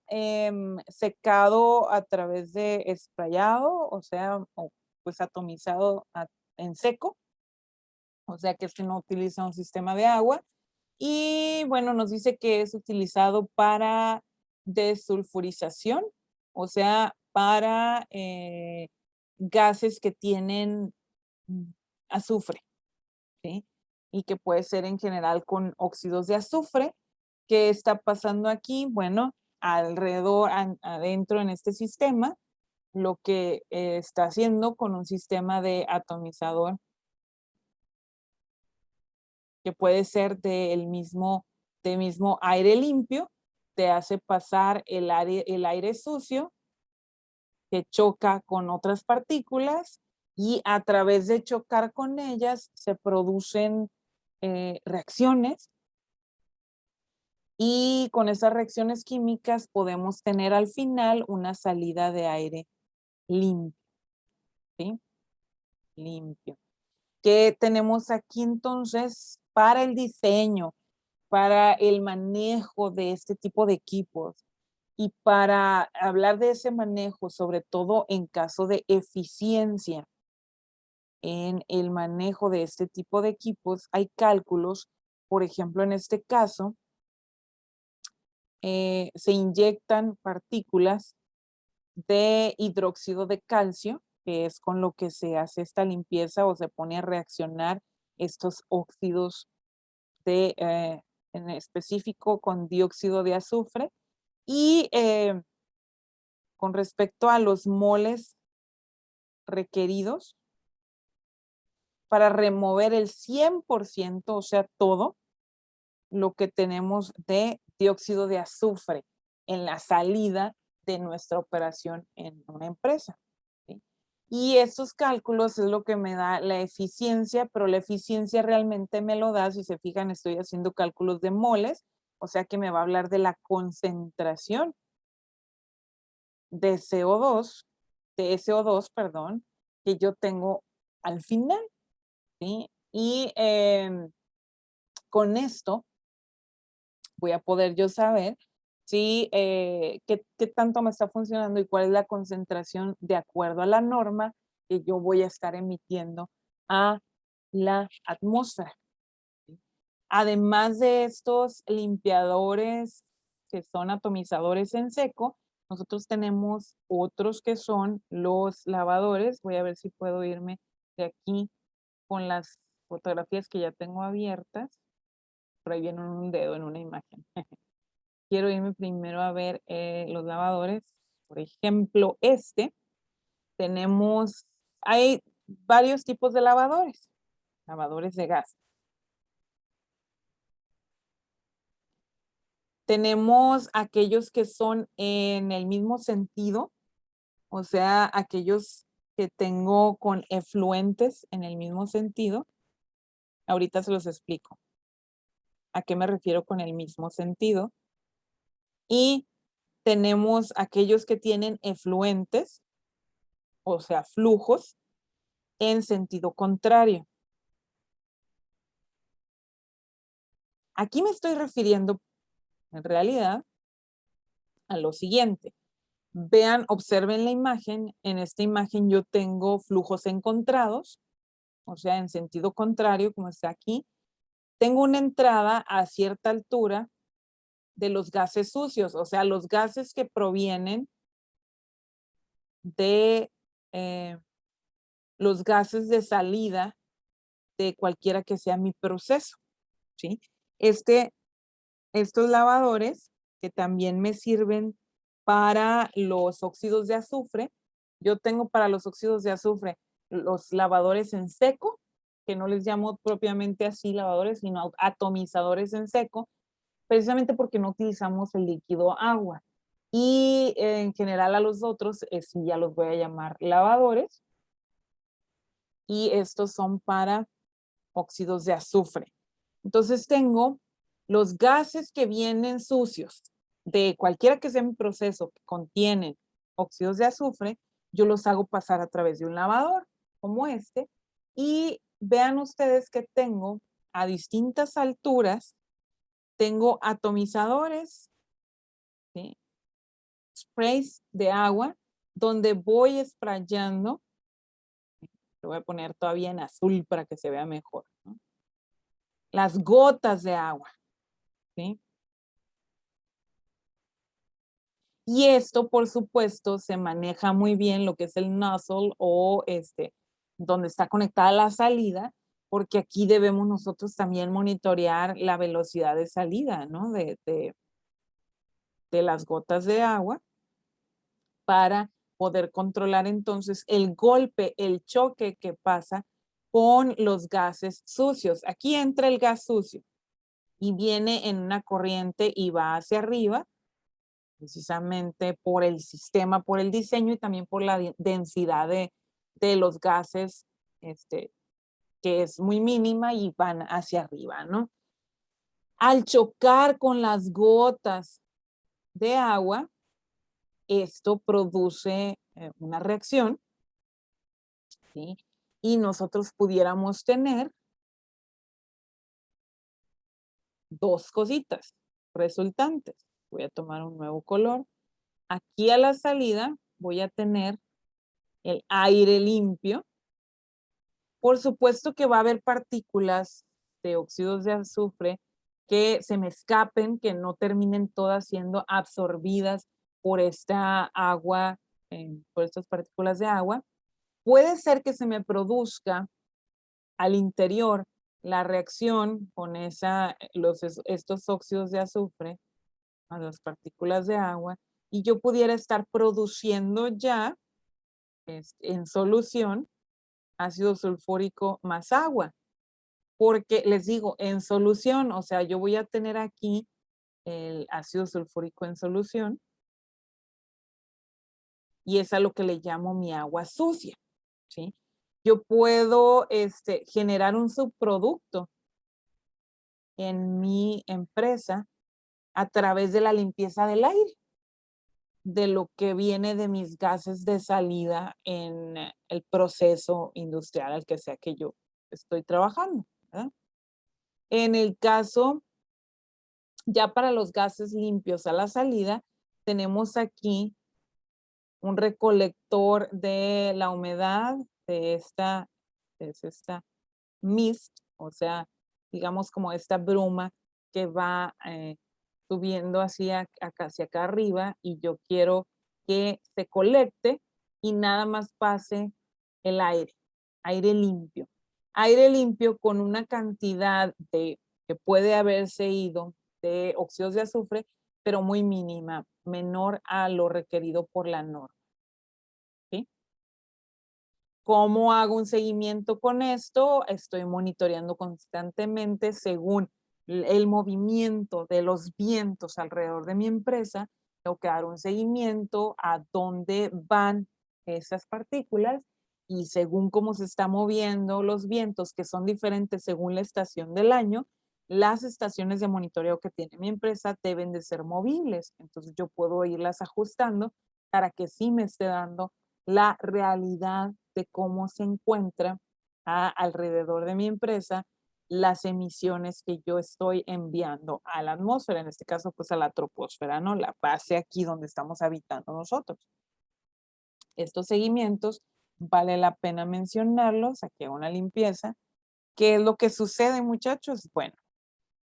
secado a través de sprayado, o sea, pues atomizado en seco, o sea que no utiliza un sistema de agua. Y bueno, nos dice que es utilizado para desulfurización, o sea, para gases que tienen azufre, ¿sí? Y que puede ser en general con óxidos de azufre. ¿Qué está pasando aquí? Bueno, alrededor, adentro en este sistema, lo que está haciendo con un sistema de atomizador que puede ser del mismo aire limpio, te hace pasar el aire sucio que choca con otras partículas y a través de chocar con ellas se producen reacciones y con esas reacciones químicas podemos tener al final una salida de aire limpio, ¿sí? Limpio. ¿Qué tenemos aquí entonces para el diseño, para el manejo de este tipo de equipos y para hablar de ese manejo, sobre todo en caso de eficiencia en el manejo de este tipo de equipos? Hay cálculos, por ejemplo, en este caso, se inyectan partículas de hidróxido de calcio, que es con lo que se hace esta limpieza o se pone a reaccionar estos óxidos en específico con dióxido de azufre. Y con respecto a los moles requeridos para remover el 100%, o sea, todo lo que tenemos de dióxido de azufre en la salida de nuestra operación en una empresa. ¿Sí? Y estos cálculos es lo que me da la eficiencia, pero la eficiencia realmente me lo da, si se fijan, estoy haciendo cálculos de moles, o sea que me va a hablar de la concentración de CO2, de SO2, perdón, que yo tengo al final. ¿Sí? Y con esto voy a poder yo saber si, qué tanto me está funcionando y cuál es la concentración de acuerdo a la norma que yo voy a estar emitiendo a la atmósfera. ¿Sí? Además de estos limpiadores que son atomizadores en seco, nosotros tenemos otros que son los lavadores. Voy a ver si puedo irme de aquí con las fotografías que ya tengo abiertas. Por ahí viene un dedo en una imagen. Quiero irme primero a ver los lavadores. Por ejemplo, hay varios tipos de lavadores de gas. Tenemos aquellos que son en el mismo sentido, o sea, aquellos que tengo con efluentes en el mismo sentido. Ahorita se los explico. ¿A qué me refiero con el mismo sentido? Y tenemos aquellos que tienen efluentes, o sea, flujos, en sentido contrario. Aquí me estoy refiriendo, en realidad, a lo siguiente. Vean, observen la imagen. En esta imagen yo tengo flujos encontrados, o sea, en sentido contrario, como está aquí. Tengo una entrada a cierta altura de los gases sucios, o sea, los gases que provienen de los gases de salida de cualquiera que sea mi proceso, ¿sí? Estos lavadores que también me sirven para los óxidos de azufre. Yo tengo para los óxidos de azufre los lavadores en seco, que no les llamo propiamente así lavadores, sino atomizadores en seco, precisamente porque no utilizamos el líquido agua. Y en general a los otros, sí ya los voy a llamar lavadores. Y estos son para óxidos de azufre. Entonces tengo los gases que vienen sucios de cualquiera que sea mi proceso que contienen óxidos de azufre, yo los hago pasar a través de un lavador como este y vean ustedes que tengo a distintas alturas, tengo atomizadores, ¿sí? Sprays de agua donde voy sprayando, lo voy a poner todavía en azul para que se vea mejor, ¿no? Las gotas de agua, ¿sí? Y esto, por supuesto, se maneja muy bien lo que es el nozzle o donde está conectada la salida, porque aquí debemos nosotros también monitorear la velocidad de salida, ¿no? De las gotas de agua para poder controlar entonces el golpe, el choque que pasa con los gases sucios. Aquí entra el gas sucio y viene en una corriente y va hacia arriba, precisamente por el sistema, por el diseño y también por la densidad de los gases, que es muy mínima y van hacia arriba, ¿no? Al chocar con las gotas de agua, esto produce una reacción, ¿sí? y nosotros pudiéramos tener dos cositas resultantes. Voy a tomar un nuevo color. Aquí a la salida voy a tener el aire limpio. Por supuesto que va a haber partículas de óxidos de azufre que se me escapen, que no terminen todas siendo absorbidas por esta agua, por estas partículas de agua. Puede ser que se me produzca al interior la reacción con estos óxidos de azufre a las partículas de agua y yo pudiera estar produciendo ya en solución ácido sulfúrico más agua. Porque les digo, en solución, o sea, yo voy a tener aquí el ácido sulfúrico en solución y es a lo que le llamo mi agua sucia, ¿sí? Yo puedo generar un subproducto en mi empresa a través de la limpieza del aire, de lo que viene de mis gases de salida en el proceso industrial al que sea que yo estoy trabajando, ¿verdad? En el caso, ya para los gases limpios a la salida, tenemos aquí un recolector de la humedad de esta mist, o sea, digamos como esta bruma que va subiendo hacia acá arriba y yo quiero que se colecte y nada más pase el aire limpio. Aire limpio con una cantidad que puede haberse ido de óxidos de azufre, pero muy mínima, menor a lo requerido por la norma. ¿Sí? ¿Cómo hago un seguimiento con esto? Estoy monitoreando constantemente según el movimiento de los vientos alrededor de mi empresa. Tengo que dar un seguimiento a dónde van esas partículas y según cómo se están moviendo los vientos, que son diferentes según la estación del año, las estaciones de monitoreo que tiene mi empresa deben de ser movibles. Entonces yo puedo irlas ajustando para que sí me esté dando la realidad de cómo se encuentra alrededor de mi empresa las emisiones que yo estoy enviando a la atmósfera, en este caso pues a la troposfera, ¿no? La base aquí donde estamos habitando nosotros. Estos seguimientos vale la pena mencionarlos, aquí hago una limpieza. ¿Qué es lo que sucede, muchachos? Bueno,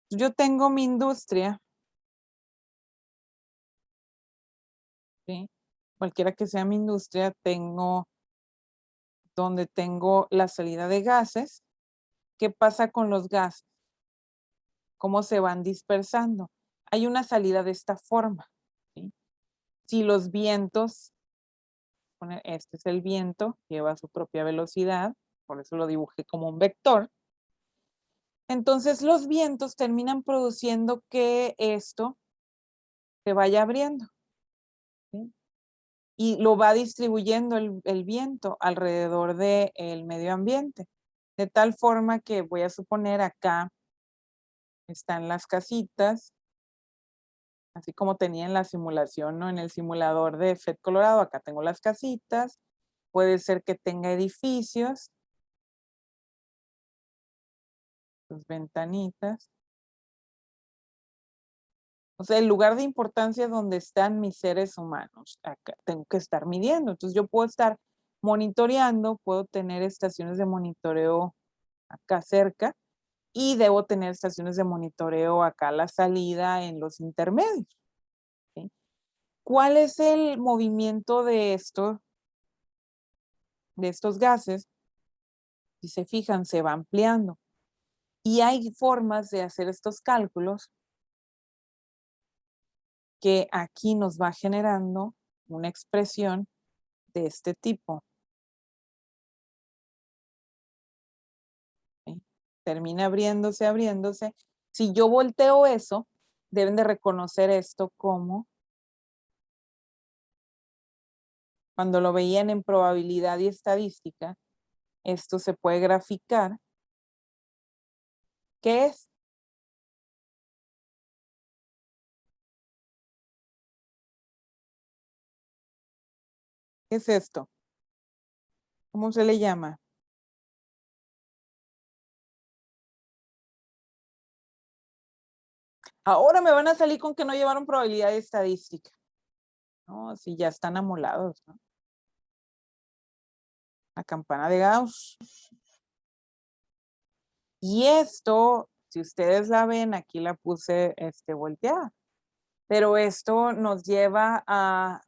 yo tengo mi industria, ¿sí? Cualquiera que sea mi industria, tengo donde tengo la salida de gases. ¿Qué pasa con los gases? ¿Cómo se van dispersando? Hay una salida de esta forma, ¿sí? Si los vientos, este es el viento, lleva su propia velocidad, por eso lo dibujé como un vector. Entonces los vientos terminan produciendo que esto se vaya abriendo, ¿sí? Y lo va distribuyendo el viento alrededor del medio ambiente. De tal forma que voy a suponer acá están las casitas, así como tenía en la simulación, ¿no? En el simulador de FED Colorado, acá tengo las casitas, puede ser que tenga edificios, sus ventanitas. O sea, el lugar de importancia es donde están mis seres humanos. Acá tengo que estar midiendo. Entonces yo puedo estar monitoreando, puedo tener estaciones de monitoreo acá cerca y debo tener estaciones de monitoreo acá a la salida en los intermedios, ¿sí? ¿Cuál es el movimiento de estos gases? Si se fijan, se va ampliando. Y hay formas de hacer estos cálculos que aquí nos va generando una expresión de este tipo, ¿sí? Termina abriéndose, abriéndose. Si yo volteo eso, deben de reconocer esto como cuando lo veían en probabilidad y estadística, esto se puede graficar. ¿Qué es? ¿Qué es esto? ¿Cómo se le llama? Ahora me van a salir con que no llevaron probabilidad estadística. No, si ya están amolados, ¿no? La campana de Gauss. Y esto, si ustedes la ven, aquí la puse volteada. Pero esto nos lleva a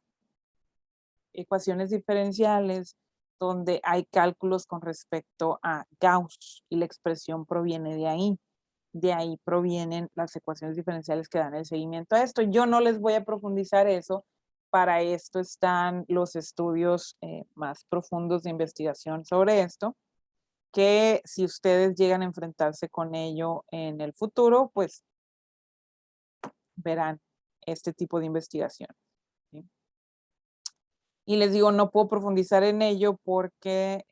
ecuaciones diferenciales donde hay cálculos con respecto a Gauss y la expresión proviene de ahí. De ahí provienen las ecuaciones diferenciales que dan el seguimiento a esto. Yo no les voy a profundizar eso. Para esto están los estudios más profundos de investigación sobre esto, que si ustedes llegan a enfrentarse con ello en el futuro, pues verán este tipo de investigación. ¿Sí? Y les digo, no puedo profundizar en ello porque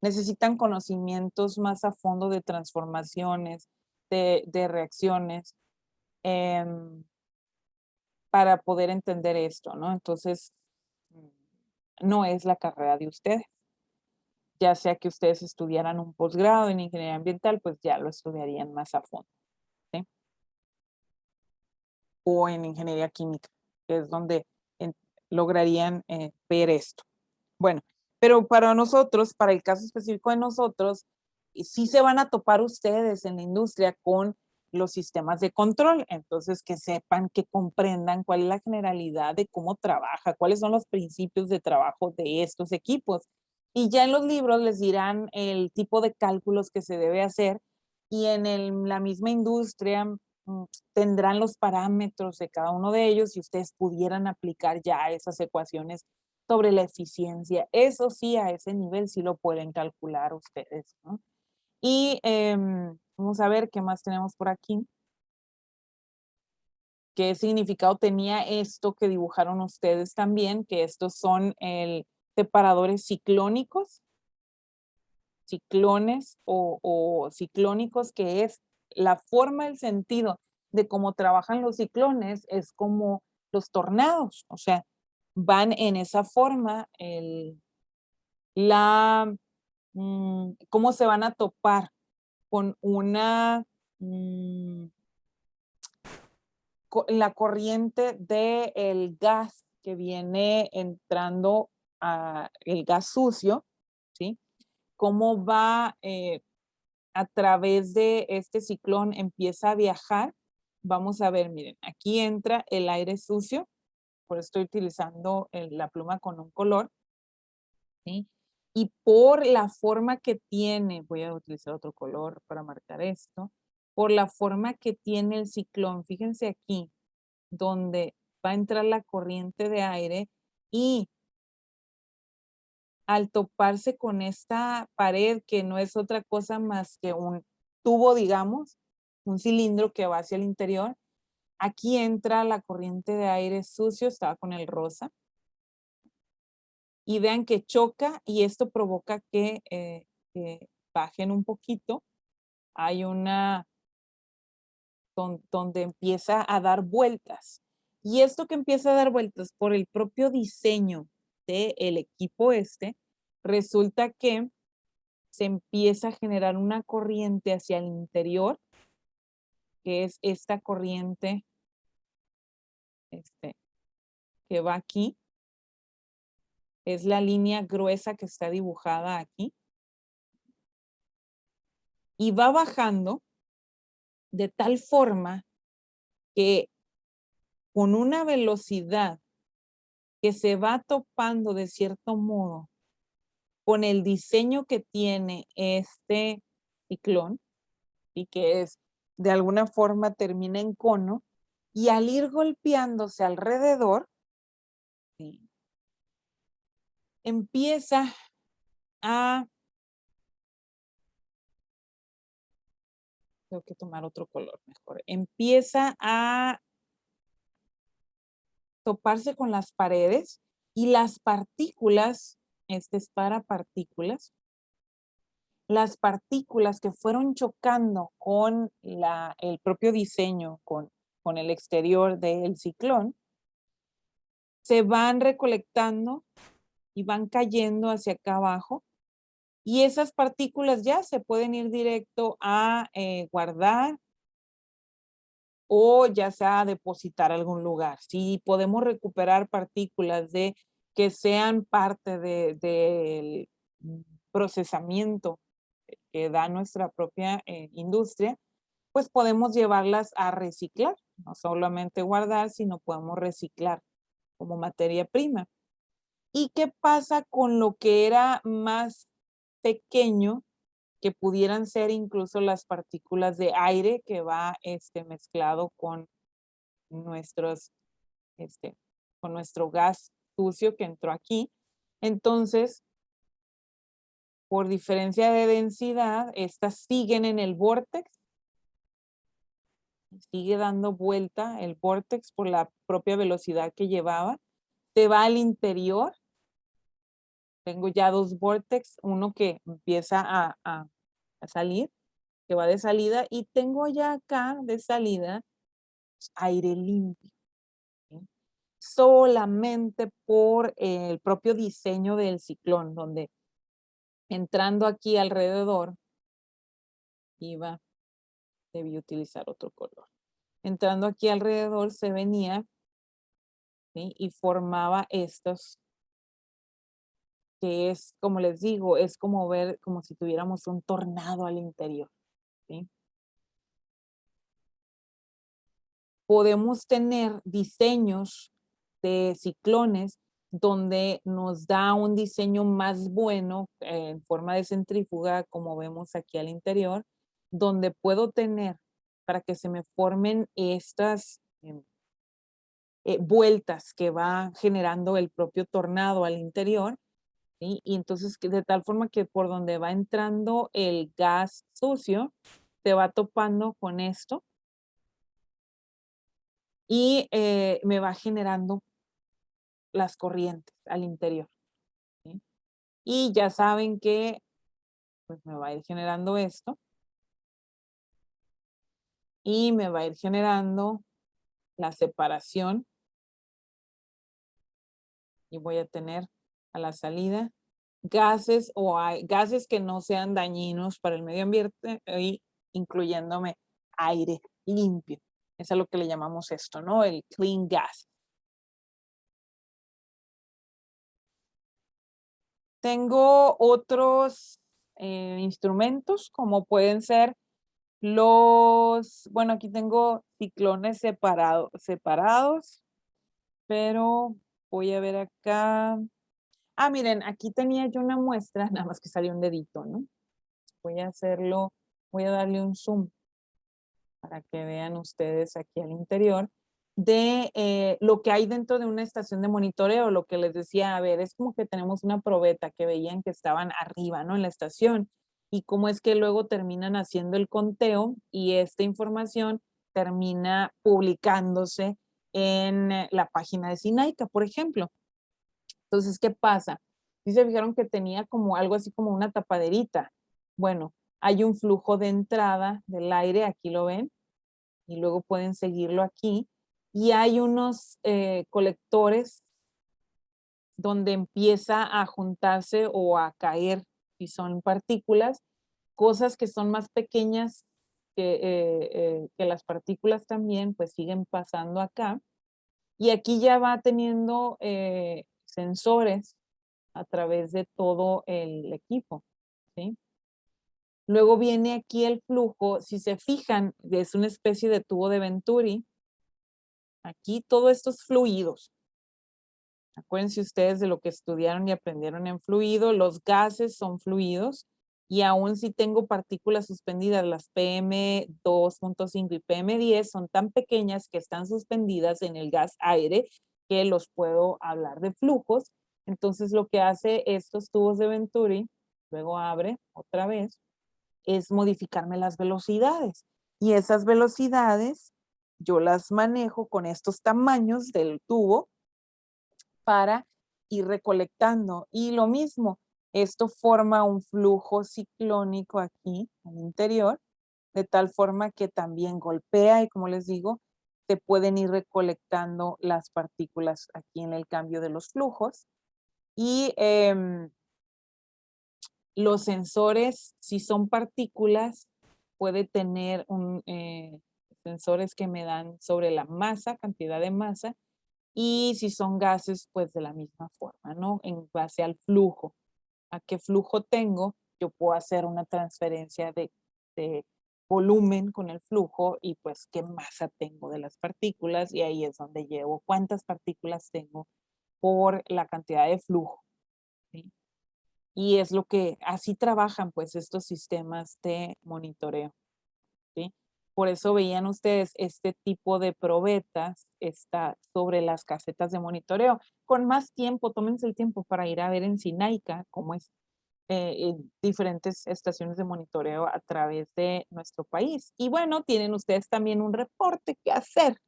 necesitan conocimientos más a fondo de transformaciones, de reacciones, para poder entender esto, ¿no? Entonces, no es la carrera de ustedes. Ya sea que ustedes estudiaran un posgrado en ingeniería ambiental, pues ya lo estudiarían más a fondo, ¿sí? O en ingeniería química, que es donde lograrían ver esto. Bueno, pero para nosotros, para el caso específico de nosotros, sí se van a topar ustedes en la industria con los sistemas de control. Entonces, que sepan, que comprendan cuál es la generalidad de cómo trabaja, cuáles son los principios de trabajo de estos equipos. Y ya en los libros les dirán el tipo de cálculos que se debe hacer y en la misma industria tendrán los parámetros de cada uno de ellos y ustedes pudieran aplicar ya esas ecuaciones sobre la eficiencia. Eso sí, a ese nivel sí lo pueden calcular ustedes, ¿no? Y vamos a ver qué más tenemos por aquí. ¿Qué significado tenía esto que dibujaron ustedes también? Que estos son separadores ciclónicos, ciclones o ciclónicos, que es la forma, el sentido de cómo trabajan los ciclones, es como los tornados, o sea, van en esa forma, cómo se van a topar con la corriente del gas que viene entrando el gas sucio, ¿sí? Cómo va a través de este ciclón, empieza a viajar. Vamos a ver, miren, aquí entra el aire sucio, por eso estoy utilizando la pluma con un color, ¿sí? Y por la forma que tiene, voy a utilizar otro color para marcar esto, por la forma que tiene el ciclón, fíjense aquí, donde va a entrar la corriente de aire y al toparse con esta pared, que no es otra cosa más que un tubo, digamos, un cilindro que va hacia el interior, aquí entra la corriente de aire sucio, estaba con el rosa, y vean que choca y esto provoca que bajen un poquito. Hay donde empieza a dar vueltas. Y esto que empieza a dar vueltas por el propio diseño del equipo resulta que se empieza a generar una corriente hacia el interior, que es esta corriente que va aquí. Es la línea gruesa que está dibujada aquí. Y va bajando de tal forma que con una velocidad que se va topando de cierto modo con el diseño que tiene este ciclón, y que es de alguna forma termina en cono, y al ir golpeándose alrededor, ¿sí?, empieza a, tengo que tomar otro color mejor, empieza a toparse con las paredes y las partículas, este es para partículas, las partículas que fueron chocando con el propio diseño, con el exterior del ciclón, se van recolectando y van cayendo hacia acá abajo, y esas partículas ya se pueden ir directo a guardar o ya sea depositar a algún lugar. Si podemos recuperar partículas que sean parte del procesamiento que da nuestra propia industria, pues podemos llevarlas a reciclar, no solamente guardar, sino podemos reciclar como materia prima. ¿Y qué pasa con lo que era más pequeño, que pudieran ser incluso las partículas de aire que va mezclado nuestros, este, con nuestro gas sucio que entró aquí? Entonces, por diferencia de densidad, estas siguen en el vórtex, sigue dando vuelta el vórtex por la propia velocidad que llevaba, se va al interior. Tengo ya dos vórtex, uno que empieza a salir, que va de salida, y tengo ya acá de salida aire limpio, ¿sí? Solamente por el propio diseño del ciclón, donde entrando aquí alrededor, debí utilizar otro color. Entrando aquí alrededor se venía, ¿sí? Y formaba estos, que es, como les digo, es como ver, como si tuviéramos un tornado al interior, ¿sí? Podemos tener diseños de ciclones donde nos da un diseño más bueno en forma de centrífuga, como vemos aquí al interior, donde puedo tener para que se me formen estas vueltas que va generando el propio tornado al interior, ¿sí? Y entonces de tal forma que por donde va entrando el gas sucio, se va topando con esto y me va generando las corrientes al interior, ¿sí? Y ya saben que pues me va a ir generando esto y me va a ir generando la separación y voy a tener a la salida gases gases que no sean dañinos para el medio ambiente, y incluyéndome aire limpio. Es a lo que le llamamos esto, ¿no? El clean gas. Tengo otros instrumentos como pueden ser bueno, aquí tengo ciclones separados, pero voy a ver acá. Ah, miren, aquí tenía yo una muestra, nada más que salió un dedito, ¿no? Voy a hacerlo, voy a darle un zoom para que vean ustedes aquí al interior de lo que hay dentro de una estación de monitoreo, lo que les decía, a ver, es como que tenemos una probeta que veían que estaban arriba, ¿no? En la estación, y cómo es que luego terminan haciendo el conteo y esta información termina publicándose en la página de Sinaica, por ejemplo. Entonces, ¿qué pasa? Sí se fijaron que tenía como algo así como una tapaderita. Bueno, hay un flujo de entrada del aire, aquí lo ven, y luego pueden seguirlo aquí. Y hay unos colectores donde empieza a juntarse o a caer, si son partículas, cosas que son más pequeñas que las partículas también, pues siguen pasando acá. Y aquí ya va teniendo sensores a través de todo el equipo, ¿sí? Luego viene aquí el flujo, si se fijan, es una especie de tubo de Venturi. Aquí todo estos fluidos. Acuérdense ustedes de lo que estudiaron y aprendieron en fluido, los gases son fluidos y aún si tengo partículas suspendidas, las PM2.5 y PM10 son tan pequeñas que están suspendidas en el gas aire que los puedo hablar de flujos. Entonces lo que hace estos tubos de Venturi, luego abre otra vez, es modificarme las velocidades. Y esas velocidades yo las manejo con estos tamaños del tubo para ir recolectando. Y lo mismo, esto forma un flujo ciclónico aquí al interior, de tal forma que también golpea y como les digo, se pueden ir recolectando las partículas aquí en el cambio de los flujos. Y los sensores, si son partículas, puede tener sensores que me dan sobre la masa, cantidad de masa, y si son gases, pues de la misma forma, ¿no? En base al flujo. A qué flujo tengo, yo puedo hacer una transferencia de volumen con el flujo y pues qué masa tengo de las partículas, y ahí es donde llevo cuántas partículas tengo por la cantidad de flujo, ¿sí? Y es lo que, así trabajan pues estos sistemas de monitoreo, ¿sí? Por eso veían ustedes este tipo de probetas está sobre las casetas de monitoreo. Con más tiempo, tómense el tiempo para ir a ver en Sinaica cómo es en diferentes estaciones de monitoreo a través de nuestro país. Y bueno, tienen ustedes también un reporte que hacer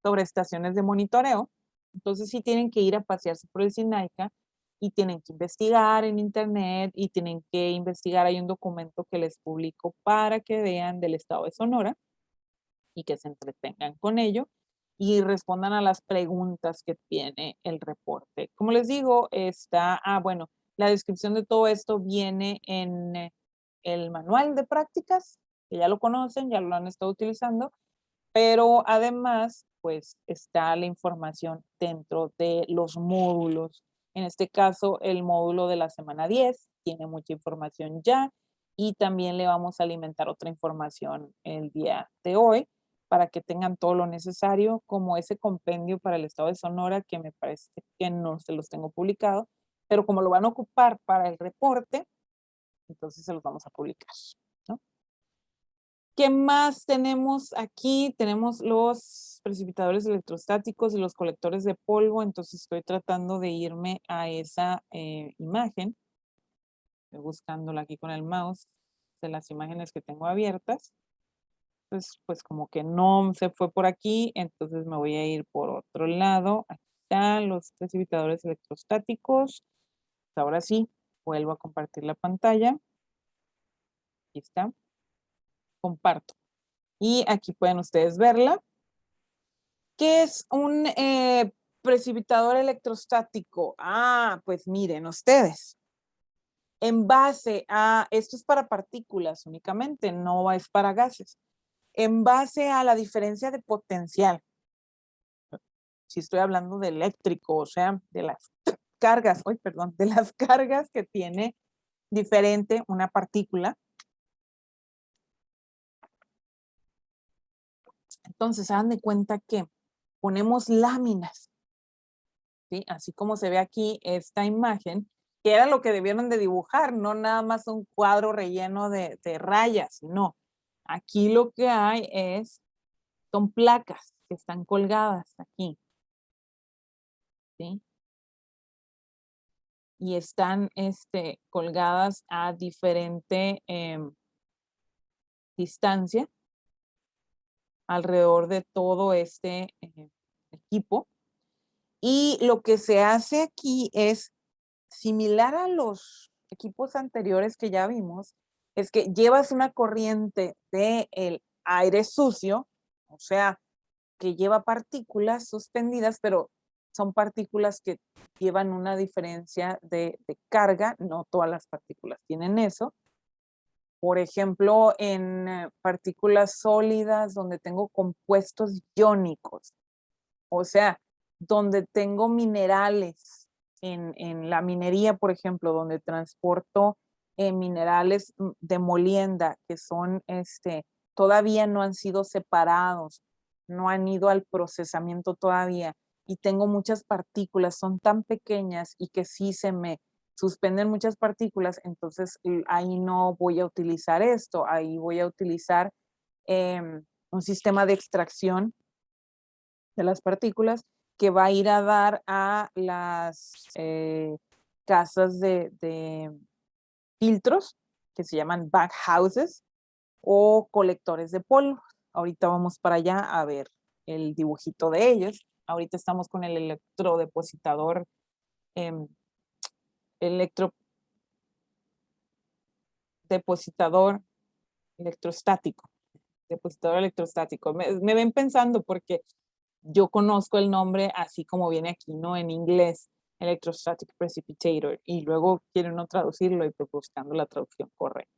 sobre estaciones de monitoreo. Entonces sí tienen que ir a pasearse por el Sinaica y tienen que investigar en internet y tienen que investigar. Hay un documento que les publico para que vean del estado de Sonora y que se entretengan con ello y respondan a las preguntas que tiene el reporte. Como les digo, bueno, la descripción de todo esto viene en el manual de prácticas, que ya lo conocen, ya lo han estado utilizando, pero además, pues está la información dentro de los módulos. En este caso, el módulo de la semana 10 tiene mucha información ya y también le vamos a alimentar otra información el día de hoy para que tengan todo lo necesario, como ese compendio para el estado de Sonora, que me parece que no se los tengo publicado, pero como lo van a ocupar para el reporte, entonces se los vamos a publicar, ¿no? ¿Qué más tenemos aquí? Tenemos los precipitadores electrostáticos y los colectores de polvo, entonces estoy tratando de irme a esa imagen. Estoy buscándola aquí con el mouse de las imágenes que tengo abiertas. Pues como que no se fue por aquí, entonces me voy a ir por otro lado. Aquí están los precipitadores electrostáticos. Ahora sí, vuelvo a compartir la pantalla. Aquí está. Comparto. Y aquí pueden ustedes verla. ¿Qué es un precipitador electrostático? Pues miren ustedes. En base a, esto es para partículas únicamente, no es para gases. En base a la diferencia de potencial. Si estoy hablando de eléctrico, o sea, de las cargas, de las cargas que tiene diferente una partícula. Entonces, hagan de cuenta que ponemos láminas, ¿sí? Así como se ve aquí esta imagen, que era lo que debieron de dibujar, no nada más un cuadro relleno de rayas, no. Aquí lo que hay son placas que están colgadas aquí, ¿sí? Y están colgadas a diferente distancia alrededor de todo este equipo. Y lo que se hace aquí es similar a los equipos anteriores que ya vimos, es que llevas una corriente del aire sucio, o sea, que lleva partículas suspendidas, pero son partículas que llevan una diferencia de carga, no todas las partículas tienen eso. Por ejemplo, en partículas sólidas donde tengo compuestos iónicos, o sea, donde tengo minerales en la minería, por ejemplo, donde transporto minerales de molienda que son, todavía no han sido separados, no han ido al procesamiento todavía, y tengo muchas partículas, son tan pequeñas y que sí se me suspenden muchas partículas, entonces ahí no voy a utilizar esto, ahí voy a utilizar un sistema de extracción de las partículas que va a ir a dar a las casas de filtros que se llaman baghouses o colectores de polvo. Ahorita vamos para allá a ver el dibujito de ellos. Ahorita estamos con el electrodepositador, electrodepositador electrostático. Depositador electrostático. Me ven pensando porque yo conozco el nombre así como viene aquí, ¿no? En inglés, Electrostatic Precipitator, y luego quieren no traducirlo y pues buscando la traducción correcta.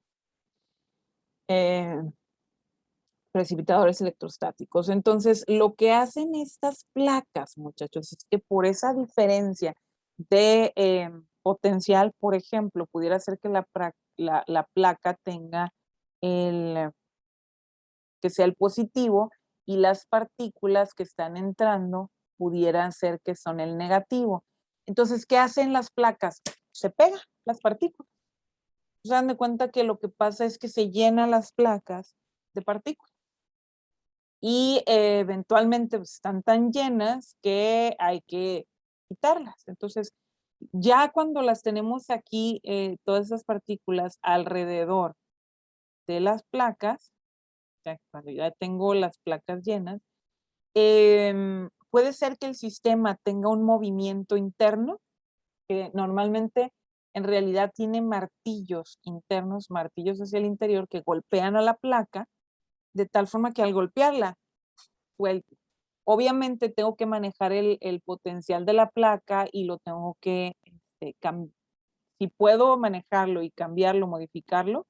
precipitadores electrostáticos. Entonces, lo que hacen estas placas, muchachos, es que por esa diferencia de potencial, por ejemplo, pudiera ser que la placa tenga que sea el positivo y las partículas que están entrando pudieran ser que son el negativo. Entonces, ¿qué hacen las placas? Se pegan las partículas. Se dan de cuenta que lo que pasa es que se llenan las placas de partículas y eventualmente pues, están tan llenas que hay que quitarlas. Entonces, ya cuando las tenemos aquí, todas esas partículas alrededor de las placas, o sea, cuando ya tengo las placas llenas, puede ser que el sistema tenga un movimiento interno, que normalmente en realidad tiene martillos internos, martillos hacia el interior que golpean a la placa, de tal forma que al golpearla, suelte. Obviamente tengo que manejar el potencial de la placa y lo tengo que, si puedo manejarlo y cambiarlo, modificarlo,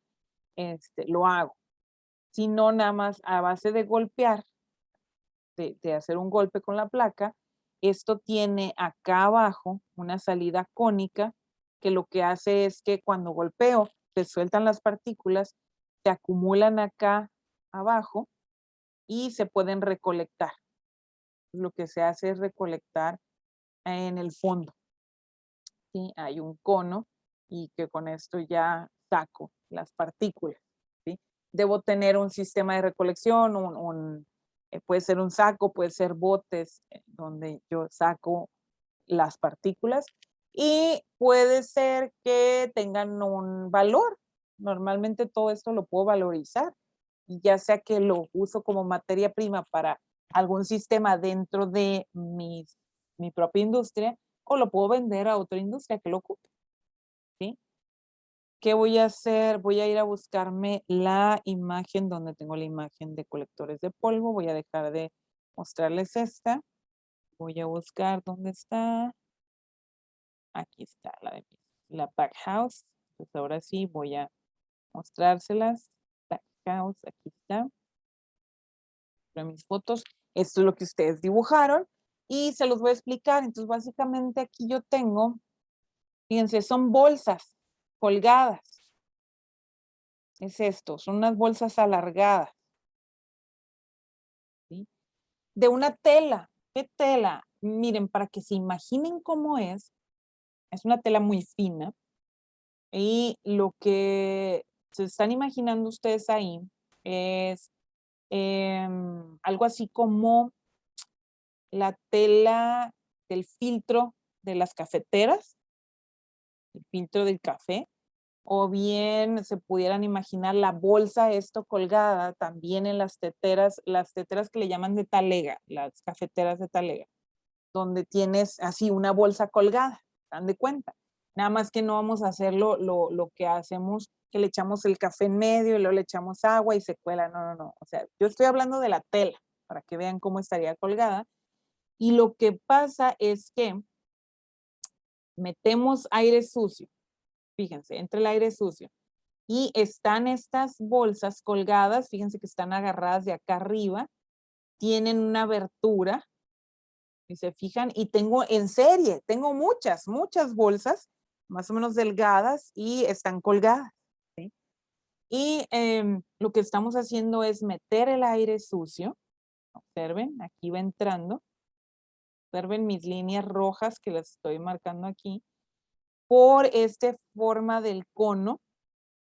lo hago. Si no, nada más a base de golpear, de hacer un golpe con la placa, esto tiene acá abajo una salida cónica que lo que hace es que cuando golpeo se sueltan las partículas, se acumulan acá abajo y se pueden recolectar. Lo que se hace es recolectar en el fondo. ¿Sí? Hay un cono y que con esto ya saco las partículas. ¿Sí? Debo tener un sistema de recolección, puede ser un saco, puede ser botes donde yo saco las partículas y puede ser que tengan un valor. Normalmente todo esto lo puedo valorizar y ya sea que lo uso como materia prima para algún sistema dentro de mi propia industria o lo puedo vender a otra industria que lo ocupe. ¿Sí? ¿Qué voy a hacer? Voy a ir a buscarme la imagen donde tengo la imagen de colectores de polvo. Voy a dejar de mostrarles esta. Voy a buscar dónde está. Aquí está la pack house. Pues ahora sí voy a mostrárselas. Pack house, aquí está. Mis fotos. Esto es lo que ustedes dibujaron y se los voy a explicar. Entonces, básicamente aquí yo tengo, fíjense, son bolsas colgadas. Es esto, son unas bolsas alargadas. ¿Sí? De una tela. ¿Qué tela? Miren, para que se imaginen cómo es una tela muy fina y lo que se están imaginando ustedes ahí es algo así como la tela del filtro de las cafeteras, el filtro del café, o bien se pudieran imaginar la bolsa esto colgada también en las teteras que le llaman de talega, las cafeteras de talega, donde tienes así una bolsa colgada, dan de cuenta. Nada más que no vamos a hacerlo lo que hacemos, que le echamos el café en medio y luego le echamos agua y se cuela. No, no, no. O sea, yo estoy hablando de la tela, para que vean cómo estaría colgada. Y lo que pasa es que metemos aire sucio, fíjense, entre el aire sucio. Y están estas bolsas colgadas, fíjense que están agarradas de acá arriba, tienen una abertura, y se fijan, y tengo en serie, tengo muchas bolsas, más o menos delgadas, y están colgadas. ¿Sí? Y lo que estamos haciendo es meter el aire sucio, observen, aquí va entrando, observen mis líneas rojas que las estoy marcando aquí, por esta forma del cono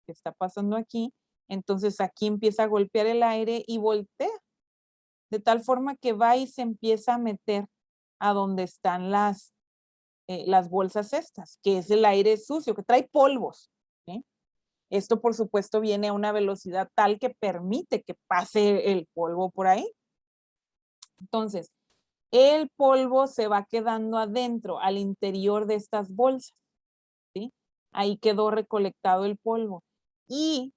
que está pasando aquí, entonces aquí empieza a golpear el aire y voltea, de tal forma que va y se empieza a meter a donde están las bolsas estas, que es el aire sucio, que trae polvos. ¿Sí? Esto, por supuesto, viene a una velocidad tal que permite que pase el polvo por ahí. Entonces, el polvo se va quedando adentro, al interior de estas bolsas. ¿Sí? Ahí quedó recolectado el polvo. Y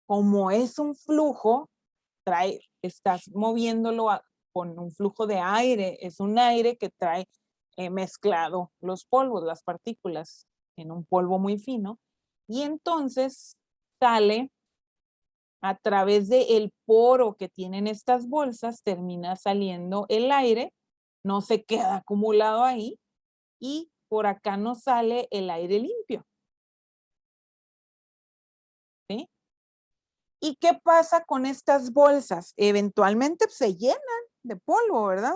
como es un flujo, estás moviéndolo con un flujo de aire, es un aire que trae mezclado los polvos, las partículas en un polvo muy fino, y entonces sale a través del poro que tienen estas bolsas, termina saliendo el aire, no se queda acumulado ahí y por acá nos sale el aire limpio. ¿Sí? ¿Y qué pasa con estas bolsas? Eventualmente se llenan de polvo, ¿verdad?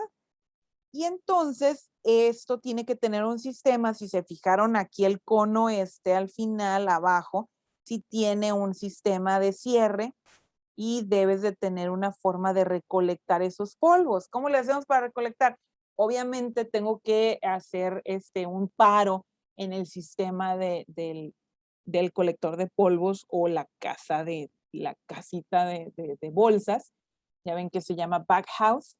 Y entonces esto tiene que tener un sistema, si se fijaron aquí el cono al final, abajo, si tiene un sistema de cierre y debes de tener una forma de recolectar esos polvos. ¿Cómo le hacemos para recolectar? Obviamente tengo que hacer un paro en el sistema del colector de polvos o la casita de bolsas. Ya ven que se llama bag house.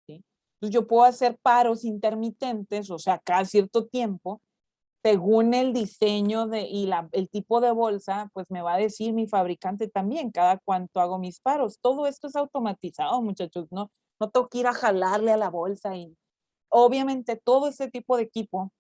¿Sí? Entonces yo puedo hacer paros intermitentes, o sea, cada cierto tiempo, según el diseño y el tipo de bolsa, pues me va a decir mi fabricante también cada cuánto hago mis paros. Todo esto es automatizado, muchachos, no tengo que ir a jalarle a la bolsa. Y obviamente todo ese tipo de equipo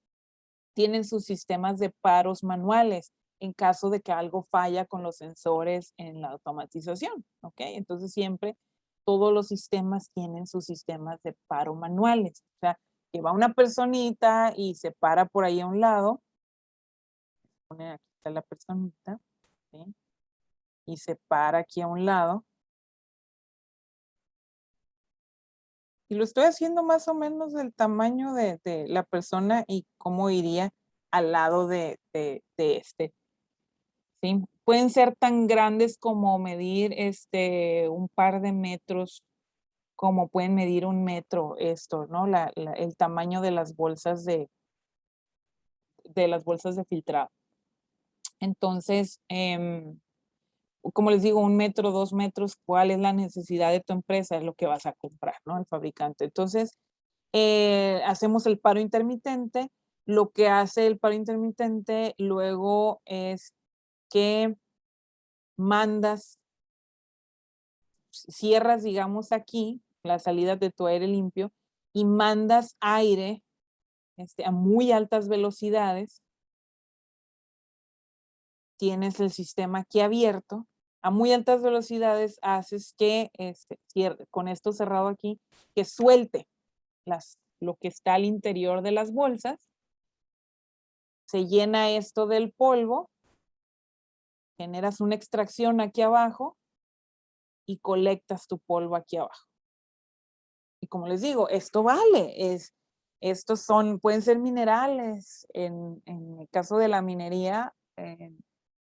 tienen sus sistemas de paros manuales en caso de que algo falla con los sensores en la automatización, ¿ok? Entonces siempre todos los sistemas tienen sus sistemas de paro manuales. O sea, que va una personita y se para por ahí a un lado, pone aquí está la personita, ¿sí? Y se para aquí a un lado. Y lo estoy haciendo más o menos del tamaño de la persona y cómo iría al lado de este. ¿Sí? Pueden ser tan grandes como medir un par de metros, como pueden medir un metro ¿no? El tamaño de las bolsas de filtrado. Entonces, como les digo, 1 metro, 2 metros, ¿cuál es la necesidad de tu empresa? Es lo que vas a comprar, ¿no? El fabricante. Entonces, hacemos el paro intermitente. Lo que hace el paro intermitente luego es que mandas, cierras, digamos, aquí la salida de tu aire limpio y mandas aire a muy altas velocidades. Tienes el sistema aquí abierto. A muy altas velocidades haces que, con esto cerrado aquí, que suelte lo que está al interior de las bolsas. Se llena esto del polvo, generas una extracción aquí abajo y colectas tu polvo aquí abajo. Y como les digo, esto vale, estos pueden ser minerales en el caso de la minería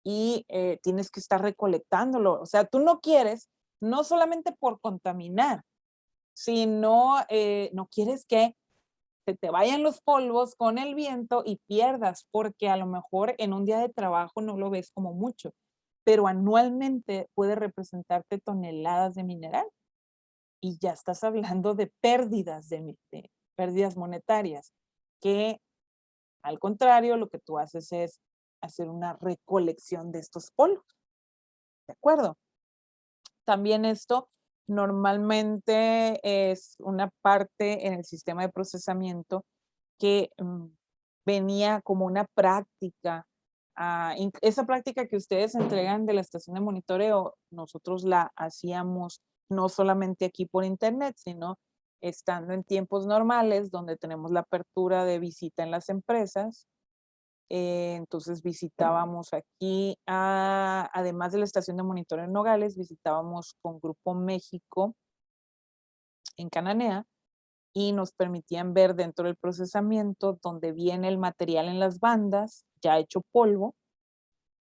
y tienes que estar recolectándolo. O sea, tú no quieres, no solamente por contaminar, sino no quieres que se te vayan los polvos con el viento y pierdas, porque a lo mejor en un día de trabajo no lo ves como mucho, pero anualmente puede representarte toneladas de mineral y ya estás hablando de pérdidas, de pérdidas monetarias, que al contrario, lo que tú haces es hacer una recolección de estos polvos, ¿de acuerdo? También esto normalmente es una parte en el sistema de procesamiento que venía como una práctica. Esa práctica que ustedes entregan de la estación de monitoreo, nosotros la hacíamos no solamente aquí por internet, sino estando en tiempos normales donde tenemos la apertura de visita en las empresas. Entonces visitábamos aquí, además de la estación de monitoreo en Nogales, visitábamos con Grupo México en Cananea y nos permitían ver dentro del procesamiento donde viene el material en las bandas ya hecho polvo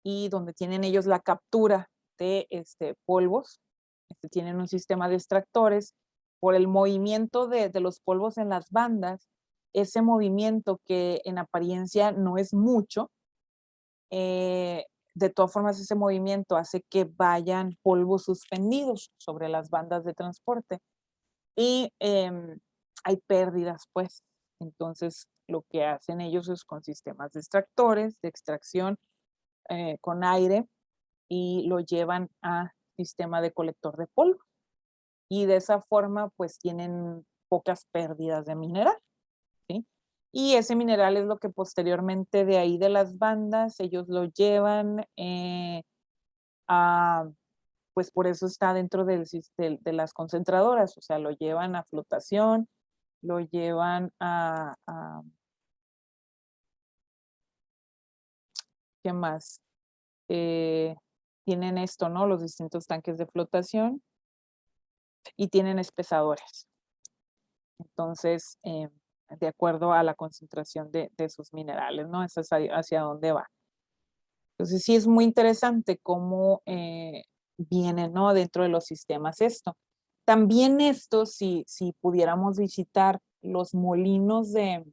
y donde tienen ellos la captura de polvos. Tienen un sistema de extractores por el movimiento de los polvos en las bandas. Ese movimiento que en apariencia no es mucho, de todas formas ese movimiento hace que vayan polvos suspendidos sobre las bandas de transporte y hay pérdidas, pues. Entonces, lo que hacen ellos es con sistemas de extractores, de extracción con aire y lo llevan a sistema de colector de polvo. Y de esa forma, pues tienen pocas pérdidas de mineral, ¿sí? Y ese mineral es lo que posteriormente de ahí de las bandas, ellos lo llevan pues por eso está dentro de las concentradoras, o sea, lo llevan a flotación, lo llevan ¿qué más? Tienen esto, ¿no? Los distintos tanques de flotación y tienen espesadores. Entonces, de acuerdo a la concentración de sus minerales, ¿no? Eso es hacia dónde va. Entonces, sí es muy interesante cómo viene, ¿no? Dentro de los sistemas esto. También esto, si pudiéramos visitar los molinos de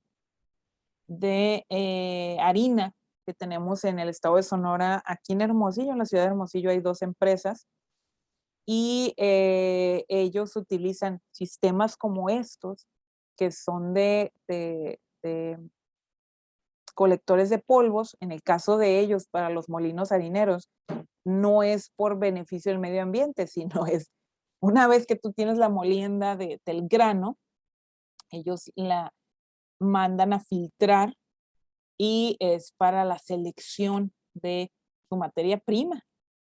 harina que tenemos en el estado de Sonora, aquí en Hermosillo, en la ciudad de Hermosillo hay 2 empresas y ellos utilizan sistemas como estos, que son de colectores de polvos. En el caso de ellos, para los molinos harineros, no es por beneficio del medio ambiente, sino es una vez que tú tienes la molienda del grano, ellos la mandan a filtrar y es para la selección de su materia prima.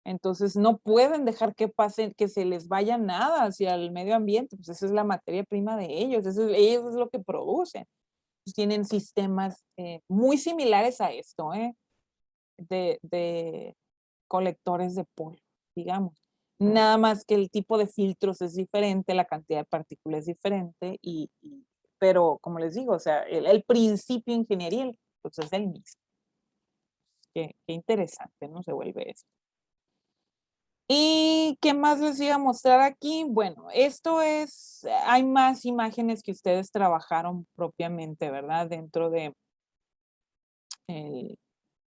Entonces no pueden dejar que pase, que se les vaya nada hacia el medio ambiente, pues esa es la materia prima de ellos, ellos es lo que producen. Pues tienen sistemas muy similares a esto, de colectores de polvo, digamos. Nada más que el tipo de filtros es diferente, la cantidad de partículas es diferente, pero como les digo, o sea, el principio ingenieril pues es el mismo. Qué interesante, ¿no? Se vuelve esto. ¿Y qué más les iba a mostrar aquí? Bueno, esto es, hay más imágenes que ustedes trabajaron propiamente, ¿verdad? Dentro de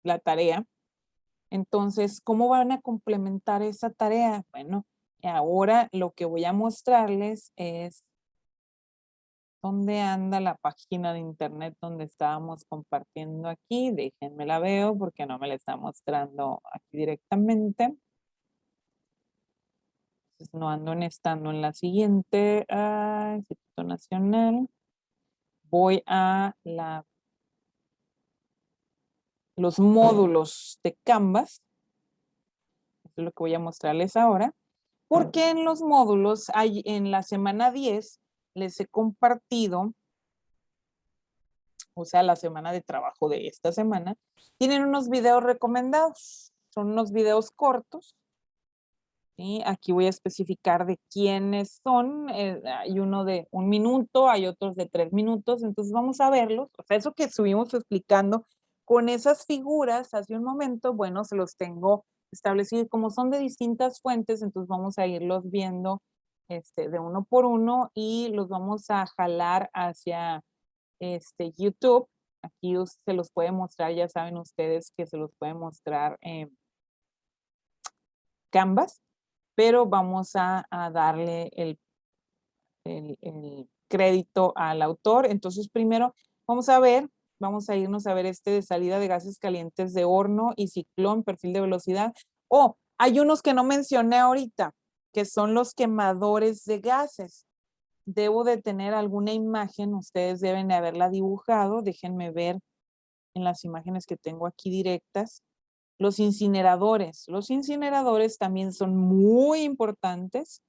la tarea. Entonces, ¿cómo van a complementar esa tarea? Bueno, ahora lo que voy a mostrarles es dónde anda la página de internet donde estábamos compartiendo aquí. Déjenme la veo porque no me la está mostrando aquí directamente. Entonces, no ando estando en la siguiente, Instituto Nacional. Voy a los módulos de Canvas. Eso es lo que voy a mostrarles ahora. Porque en los módulos, en la semana 10, les he compartido, o sea, la semana de trabajo de esta semana, tienen unos videos recomendados. Son unos videos cortos. ¿Sí? Aquí voy a especificar de quiénes son. Hay uno de 1 minuto, hay otros de 3 minutos. Entonces vamos a verlos. O sea, eso que estuvimos explicando con esas figuras hace un momento, bueno, se los tengo establecidos. Como son de distintas fuentes, entonces vamos a irlos viendo de uno por uno y los vamos a jalar hacia YouTube. Aquí se los puede mostrar, ya saben ustedes que se los puede mostrar en Canvas, pero vamos a darle el crédito al autor. Entonces, primero vamos a irnos a ver de salida de gases calientes de horno y ciclón, perfil de velocidad. Hay unos que no mencioné ahorita, que son los quemadores de gases. Debo de tener alguna imagen, ustedes deben de haberla dibujado, déjenme ver en las imágenes que tengo aquí directas. Los incineradores también son muy importantes,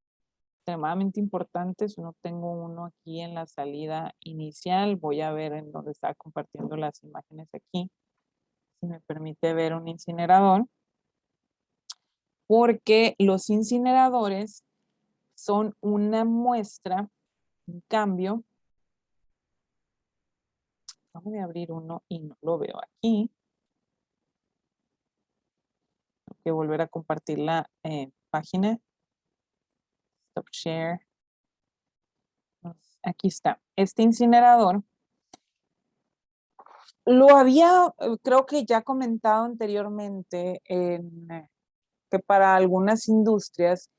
extremadamente importantes. No tengo uno aquí en la salida inicial. Voy a ver en dónde está compartiendo las imágenes aquí. Si me permite ver un incinerador. Porque los incineradores son una muestra, un cambio. Voy a abrir uno y no lo veo aquí. Tengo que volver a compartir la página. Stop share. Aquí está. Este incinerador lo había, creo que ya comentado anteriormente, que para algunas industrias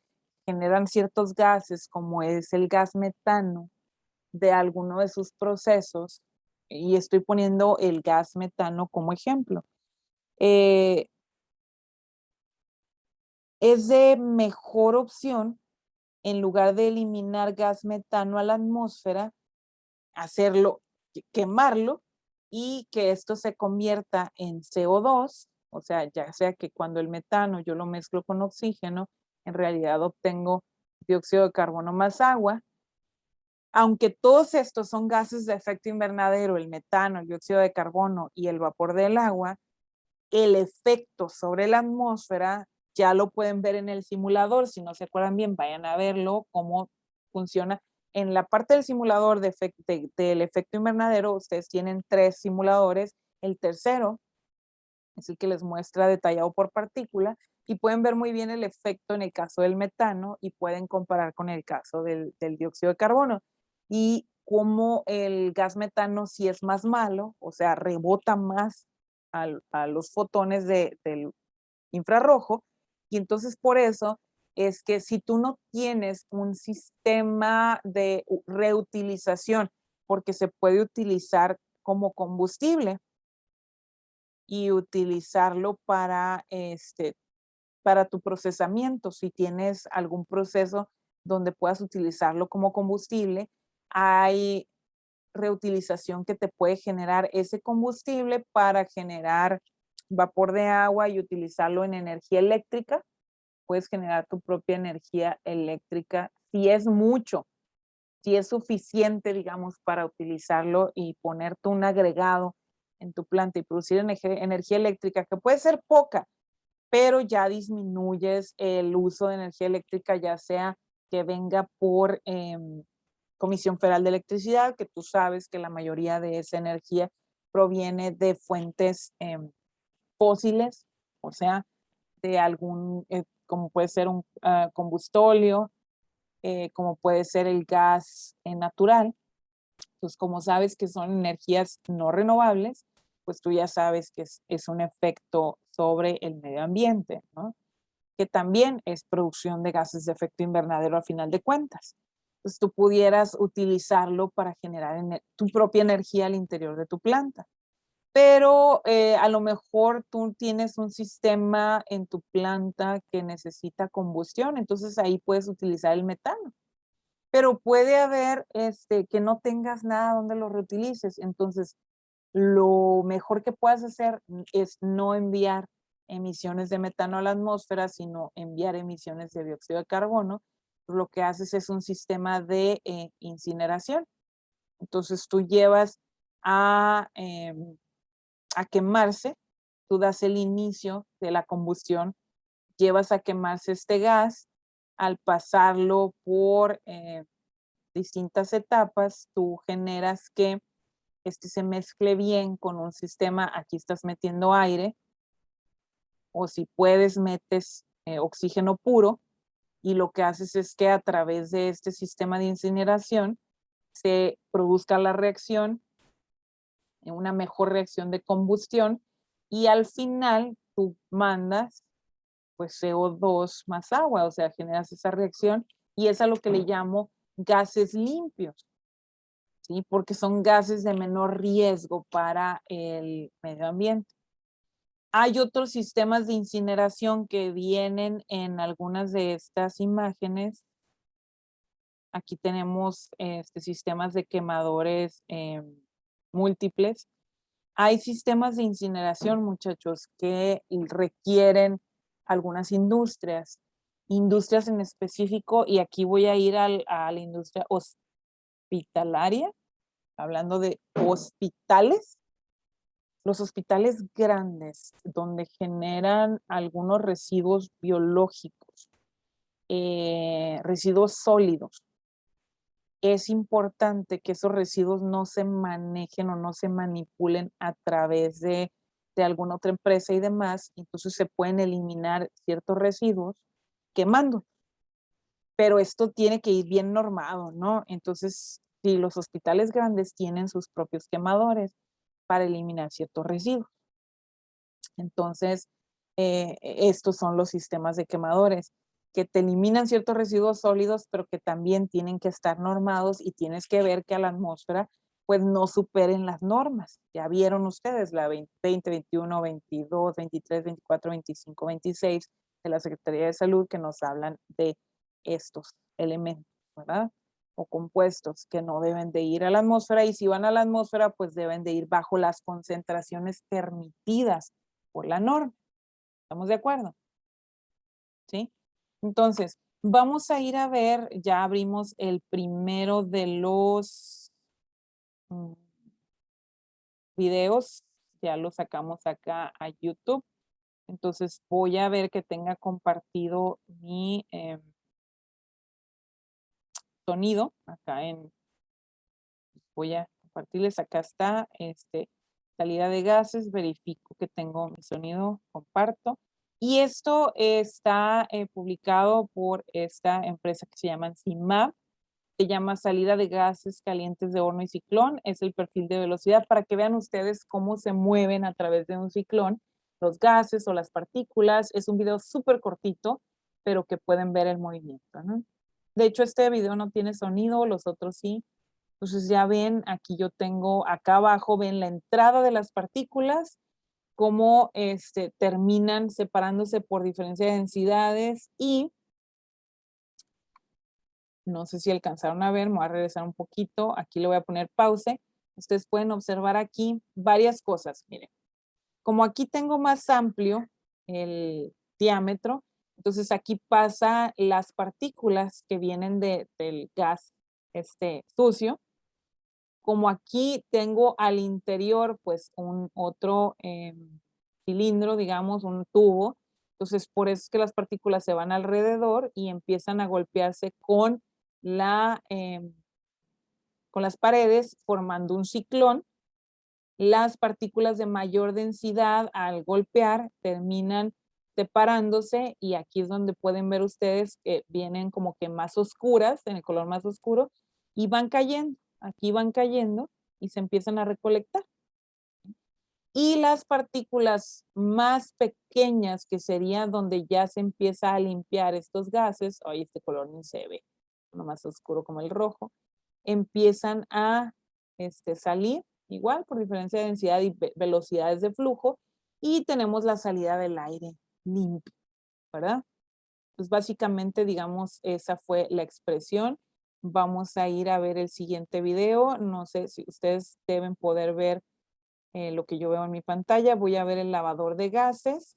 generan ciertos gases, como es el gas metano de alguno de sus procesos, y estoy poniendo el gas metano como ejemplo. Es de mejor opción, en lugar de eliminar gas metano a la atmósfera, hacerlo, quemarlo y que esto se convierta en CO2, O sea, ya sea que cuando el metano yo lo mezclo con oxígeno, en realidad obtengo dióxido de carbono más agua. Aunque todos estos son gases de efecto invernadero, el metano, el dióxido de carbono y el vapor del agua, el efecto sobre la atmósfera ya lo pueden ver en el simulador. Si no se acuerdan bien, vayan a verlo, cómo funciona. En la parte del simulador del efecto invernadero, ustedes tienen 3 simuladores. El tercero es el que les muestra detallado por partícula y pueden ver muy bien el efecto en el caso del metano y pueden comparar con el caso del dióxido de carbono. Y cómo el gas metano sí es más malo, o sea, rebota más a los fotones del infrarrojo. Y entonces por eso es que si tú no tienes un sistema de reutilización, porque se puede utilizar como combustible y utilizarlo para tu procesamiento. Si tienes algún proceso donde puedas utilizarlo como combustible, hay reutilización que te puede generar ese combustible para generar vapor de agua y utilizarlo en energía eléctrica. Puedes generar tu propia energía eléctrica si es mucho, si es suficiente, digamos, para utilizarlo y ponerte un agregado en tu planta y producir energía eléctrica, que puede ser poca, pero ya disminuyes el uso de energía eléctrica, ya sea que venga por Comisión Federal de Electricidad, que tú sabes que la mayoría de esa energía proviene de fuentes fósiles, o sea, de algún, como puede ser un combustóleo, como puede ser el gas natural. Pues como sabes que son energías no renovables, pues tú ya sabes que es un efecto sobre el medio ambiente, ¿no? Que también es producción de gases de efecto invernadero a final de cuentas. Pues tú pudieras utilizarlo para generar tu propia energía al interior de tu planta. Pero a lo mejor tú tienes un sistema en tu planta que necesita combustión, entonces ahí puedes utilizar el metano. Pero puede haber que no tengas nada donde lo reutilices. Entonces, lo mejor que puedas hacer es no enviar emisiones de metano a la atmósfera, sino enviar emisiones de dióxido de carbono. Lo que haces es un sistema de incineración. Entonces, tú llevas a quemarse, tú das el inicio de la combustión, llevas a quemarse este gas, al pasarlo por distintas etapas, tú generas que se mezcle bien con un sistema, aquí estás metiendo aire, o si puedes metes oxígeno puro, y lo que haces es que a través de este sistema de incineración se produzca la reacción, una mejor reacción de combustión, y al final tú mandas pues CO2 más agua, o sea, generas esa reacción, y es a lo que le llamo gases limpios. ¿Sí? Porque son gases de menor riesgo para el medio ambiente. Hay otros sistemas de incineración que vienen en algunas de estas imágenes. Aquí tenemos sistemas de quemadores múltiples. Hay sistemas de incineración, muchachos, que requieren algunas industrias, industrias en específico, y aquí voy a ir a la industria hospitalaria, hablando de hospitales, los hospitales grandes donde generan algunos residuos biológicos, residuos sólidos. Es importante que esos residuos no se manejen o no se manipulen a través de alguna otra empresa y demás. Entonces se pueden eliminar ciertos residuos quemando. Pero esto tiene que ir bien normado, ¿no? Entonces, si los hospitales grandes tienen sus propios quemadores para eliminar ciertos residuos. Entonces, estos son los sistemas de quemadores que te eliminan ciertos residuos sólidos, pero que también tienen que estar normados y tienes que ver que a la atmósfera pues no superen las normas. Ya vieron ustedes la 20, 21, 22, 23, 24, 25, 26 de la Secretaría de Salud que nos hablan de estos elementos, ¿verdad? O compuestos que no deben de ir a la atmósfera, y si van a la atmósfera pues deben de ir bajo las concentraciones permitidas por la norma. ¿Estamos de acuerdo? ¿Sí? Entonces, vamos a ir a ver, ya abrimos el primero de los videos, ya lo sacamos acá a YouTube. Entonces voy a ver que tenga compartido mi sonido acá voy a compartirles, acá está, salida de gases, verifico que tengo mi sonido, comparto. Y esto está publicado por esta empresa que se llama CIMAP, se llama salida de gases calientes de horno y ciclón, es el perfil de velocidad para que vean ustedes cómo se mueven a través de un ciclón los gases o las partículas. Es un video súper cortito, pero que pueden ver el movimiento, ¿no? De hecho, este video no tiene sonido, los otros sí. Entonces ya ven, aquí yo tengo, acá abajo ven la entrada de las partículas, cómo terminan separándose por diferencia de densidades y no sé si alcanzaron a ver, me voy a regresar un poquito, aquí le voy a poner pause. Ustedes pueden observar aquí varias cosas, miren. Como aquí tengo más amplio el diámetro, entonces aquí pasa las partículas que vienen del gas sucio. Como aquí tengo al interior pues un otro cilindro, digamos, un tubo, entonces por eso es que las partículas se van alrededor y empiezan a golpearse con con las paredes formando un ciclón. Las partículas de mayor densidad al golpear terminan separándose y aquí es donde pueden ver ustedes que vienen como que más oscuras, en el color más oscuro, y van cayendo, aquí van cayendo y se empiezan a recolectar. Y las partículas más pequeñas, que sería donde ya se empieza a limpiar estos gases, hoy este color ni se ve, uno más oscuro como el rojo, empiezan a salir igual por diferencia de densidad y velocidades de flujo y tenemos la salida del aire limpio, ¿verdad? Pues básicamente, digamos, esa fue la expresión. Vamos a ir a ver el siguiente video. No sé si ustedes deben poder ver lo que yo veo en mi pantalla. Voy a ver el lavador de gases.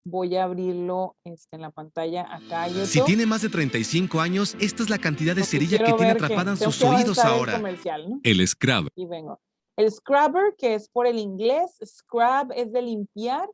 Voy a abrirlo en la pantalla acá. Si YouTube. tiene más de 35 años, esta es la cantidad de Porque cerilla que quiero tiene ver que atrapada en tengo sus que oídos avanzar el ahora. comercial, ¿no? El scrub. Y vengo. El scrubber, que es por el inglés, scrub es de limpiar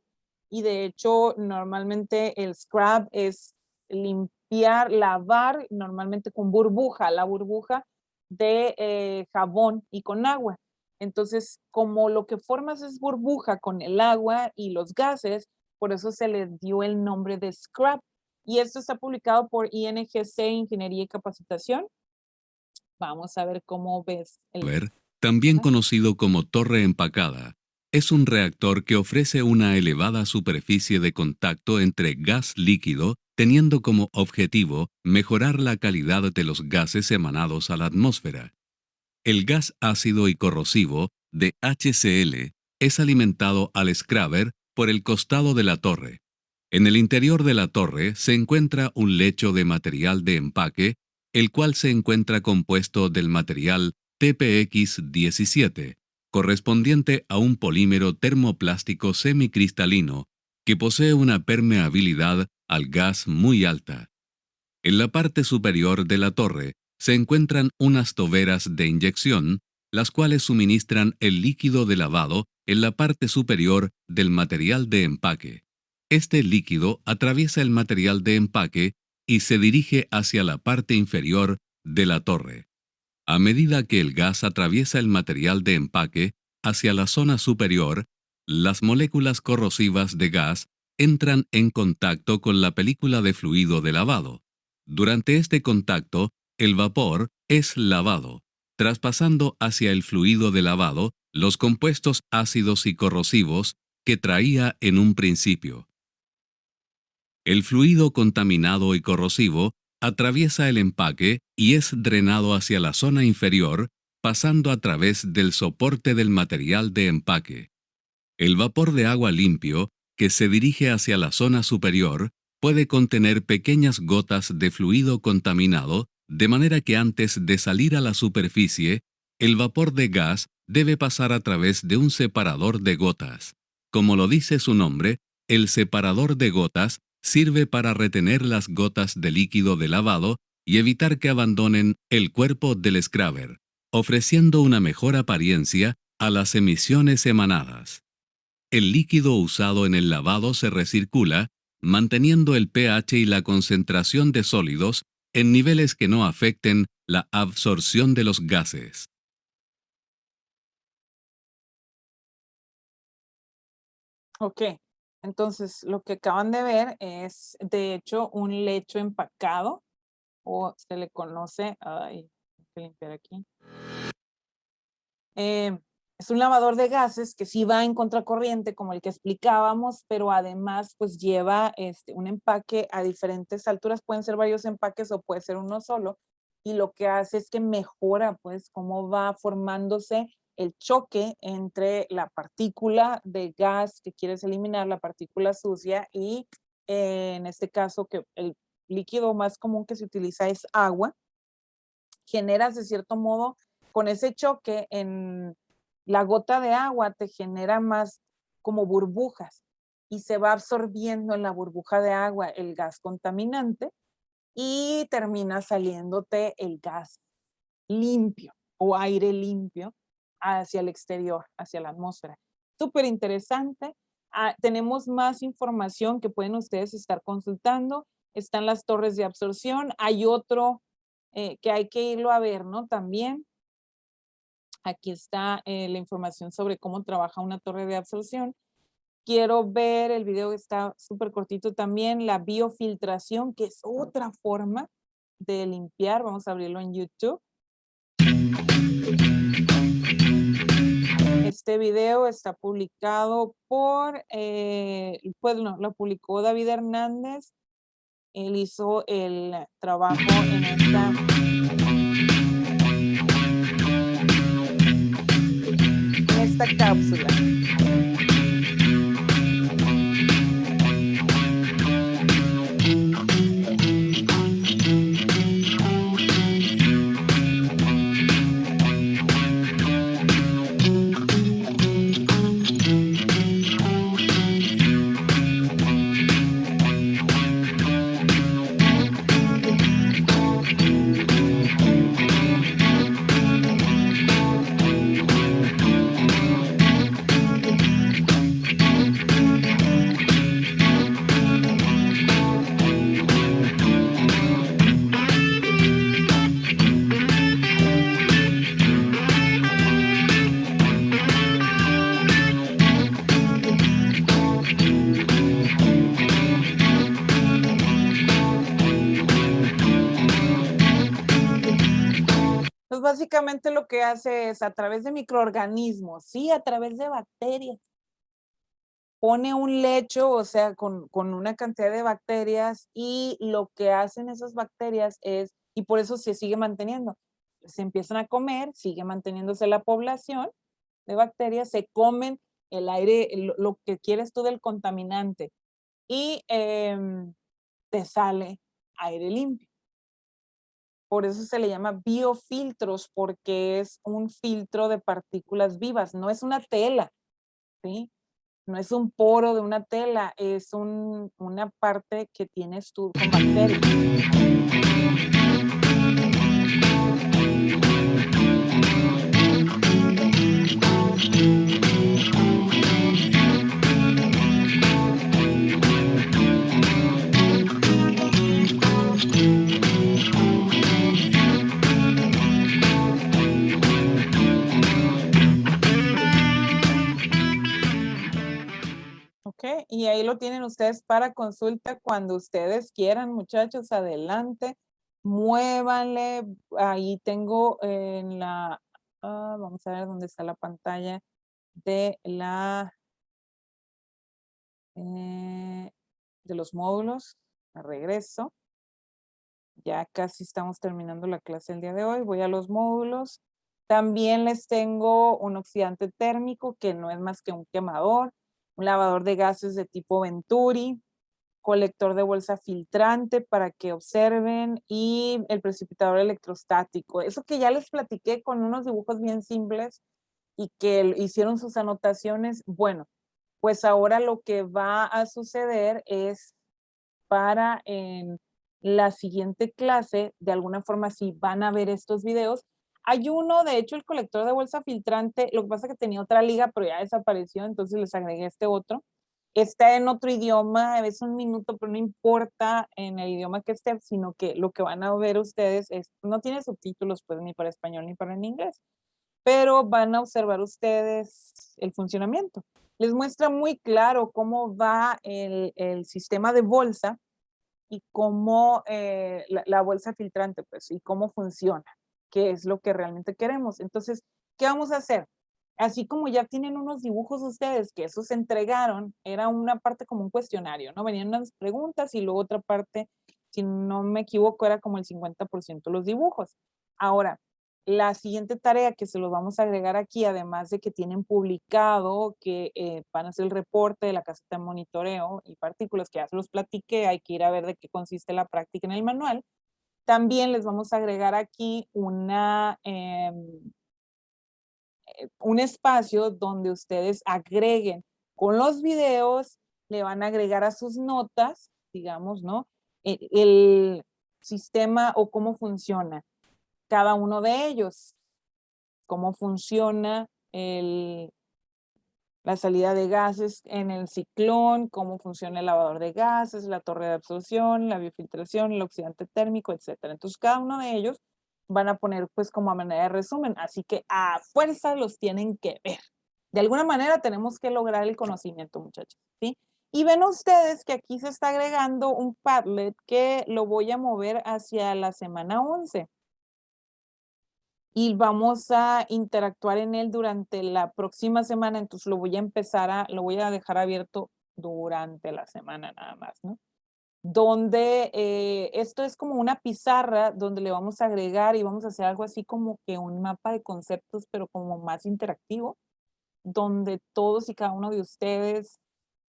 y de hecho normalmente el scrub es limpiar, lavar normalmente con burbuja, la burbuja de jabón y con agua. Entonces, como lo que formas es burbuja con el agua y los gases, por eso se le dio el nombre de scrub. Y esto está publicado por INGC, Ingeniería y Capacitación. Vamos a ver cómo ves el... También conocido como torre empacada, es un reactor que ofrece una elevada superficie de contacto entre gas líquido, teniendo como objetivo mejorar la calidad de los gases emanados a la atmósfera. El gas ácido y corrosivo de HCl es alimentado al scrubber por el costado de la torre. En el interior de la torre se encuentra un lecho de material de empaque, el cual se encuentra compuesto del material TPX-17, correspondiente a un polímero termoplástico semicristalino que posee una permeabilidad al gas muy alta. En la parte superior de la torre se encuentran unas toberas de inyección, las cuales suministran el líquido de lavado en la parte superior del material de empaque. Este líquido atraviesa el material de empaque y se dirige hacia la parte inferior de la torre. A medida que el gas atraviesa el material de empaque hacia la zona superior, las moléculas corrosivas de gas entran en contacto con la película de fluido de lavado. Durante este contacto, el vapor es lavado, traspasando hacia el fluido de lavado los compuestos ácidos y corrosivos que traía en un principio. El fluido contaminado y corrosivo atraviesa el empaque y es drenado hacia la zona inferior, pasando a través del soporte del material de empaque. El vapor de agua limpio, que se dirige hacia la zona superior, puede contener pequeñas gotas de fluido contaminado, de manera que antes de salir a la superficie, el vapor de gas debe pasar a través de un separador de gotas. Como lo dice su nombre, El separador de gotas sirve para retener las gotas de líquido de lavado y evitar que abandonen el cuerpo del scrubber, ofreciendo una mejor apariencia a las emisiones emanadas. El líquido usado en el lavado se recircula, manteniendo el pH y la concentración de sólidos en niveles que no afecten la absorción de los gases. Ok, entonces lo que acaban de ver es de hecho un lecho empacado o se le conoce, ay, hay que limpiar aquí. Es un lavador de gases que sí va en contracorriente como el que explicábamos, pero además pues lleva un empaque a diferentes alturas, pueden ser varios empaques o puede ser uno solo, y lo que hace es que mejora pues cómo va formándose el choque entre la partícula de gas que quieres eliminar, la partícula sucia, y en este caso que el líquido más común que se utiliza es agua. Generas de cierto modo con ese choque en la gota de agua, te genera más como burbujas y se va absorbiendo en la burbuja de agua el gas contaminante y termina saliéndote el gas limpio o aire limpio hacia el exterior, hacia la atmósfera. Súper interesante. Tenemos más información que pueden ustedes estar consultando. Están las torres de absorción. Hay otro que hay que irlo a ver, ¿no? También aquí está la información sobre cómo trabaja una torre de absorción. Quiero ver el video que está súper cortito también, la biofiltración, que es otra forma de limpiar. Vamos a abrirlo en YouTube. Este video está publicado por, pues no, lo publicó David Hernández. Él hizo el trabajo en esta cápsula. Pues básicamente lo que hace es a través de microorganismos, sí, a través de bacterias. Pone un lecho, o sea, con una cantidad de bacterias y lo que hacen esas bacterias es, y por eso se sigue manteniendo, se empiezan a comer, sigue manteniéndose la población de bacterias, se comen el aire, lo que quieres tú del contaminante y te sale aire limpio. Por eso se le llama biofiltros, porque es un filtro de partículas vivas, no es una tela, ¿sí? No es un poro de una tela, es una parte que tienes tú con bacterias. Ok, y ahí lo tienen ustedes para consulta cuando ustedes quieran, muchachos, adelante, muévanle. Ahí tengo en la, vamos a ver dónde está la pantalla de de los módulos. Me regreso. Ya casi estamos terminando la clase el día de hoy. Voy a los módulos. También les tengo un oxidante térmico que no es más que un quemador, un lavador de gases de tipo Venturi, colector de bolsa filtrante para que observen y el precipitador electrostático. Eso que ya les platiqué con unos dibujos bien simples y que hicieron sus anotaciones. Bueno, pues ahora lo que va a suceder es para en la siguiente clase, de alguna forma, si van a ver estos videos. Hay uno, de hecho, el colector de bolsa filtrante, lo que pasa es que tenía otra liga, pero ya desapareció, entonces les agregué este otro. Está en otro idioma, es un minuto, pero no importa en el idioma que esté, sino que lo que van a ver ustedes es, no tiene subtítulos, pues, ni para español ni para en inglés, pero van a observar ustedes el funcionamiento. Les muestra muy claro cómo va el sistema de bolsa y cómo la bolsa filtrante, pues, y cómo funciona, qué es lo que realmente queremos. Entonces, ¿qué vamos a hacer? Así como ya tienen unos dibujos ustedes, que esos se entregaron, era una parte como un cuestionario, ¿no? Venían unas preguntas y luego otra parte, si no me equivoco, era como el 50% los dibujos. Ahora, la siguiente tarea que se los vamos a agregar aquí, además de que tienen publicado que van a hacer el reporte de la caseta de monitoreo y partículas, que ya se los platiqué, hay que ir a ver de qué consiste la práctica en el manual. También les vamos a agregar aquí un espacio donde ustedes agreguen con los videos, le van a agregar a sus notas, digamos, ¿no? El sistema o cómo funciona cada uno de ellos, cómo funciona la salida de gases en el ciclón, cómo funciona el lavador de gases, la torre de absorción, la biofiltración, el oxidante térmico, etcétera. Entonces, cada uno de ellos van a poner pues como a manera de resumen, así que a fuerza los tienen que ver. De alguna manera tenemos que lograr el conocimiento, muchachos, ¿sí? Y ven ustedes que aquí se está agregando un Padlet que lo voy a mover hacia la semana 11 y vamos a interactuar en él durante la próxima semana, entonces lo voy a dejar abierto durante la semana nada más, ¿no? Donde esto es como una pizarra donde le vamos a agregar y vamos a hacer algo así como que un mapa de conceptos, pero como más interactivo, donde todos y cada uno de ustedes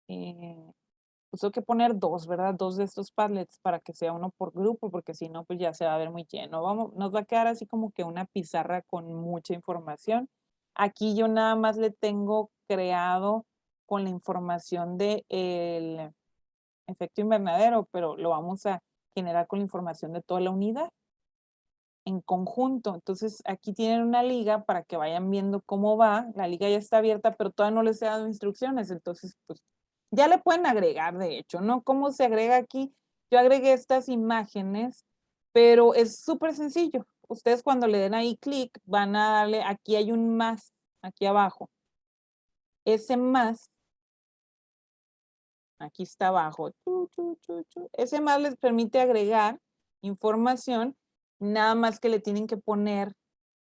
pues tengo que poner dos, ¿verdad? Dos de estos Padlets para que sea uno por grupo, porque si no, pues ya se va a ver muy lleno. Nos va a quedar así como que una pizarra con mucha información. Aquí yo nada más le tengo creado con la información del efecto invernadero, pero lo vamos a generar con la información de toda la unidad en conjunto. Entonces, aquí tienen una liga para que vayan viendo cómo va. La liga ya está abierta, pero todavía no les he dado instrucciones. Entonces, pues ya le pueden agregar, de hecho, ¿no? ¿Cómo se agrega aquí? Yo agregué estas imágenes, pero es súper sencillo. Ustedes cuando le den ahí clic, van a darle, aquí hay un más, aquí abajo. Ese más, aquí está abajo. Ese más les permite agregar información, nada más que le tienen que poner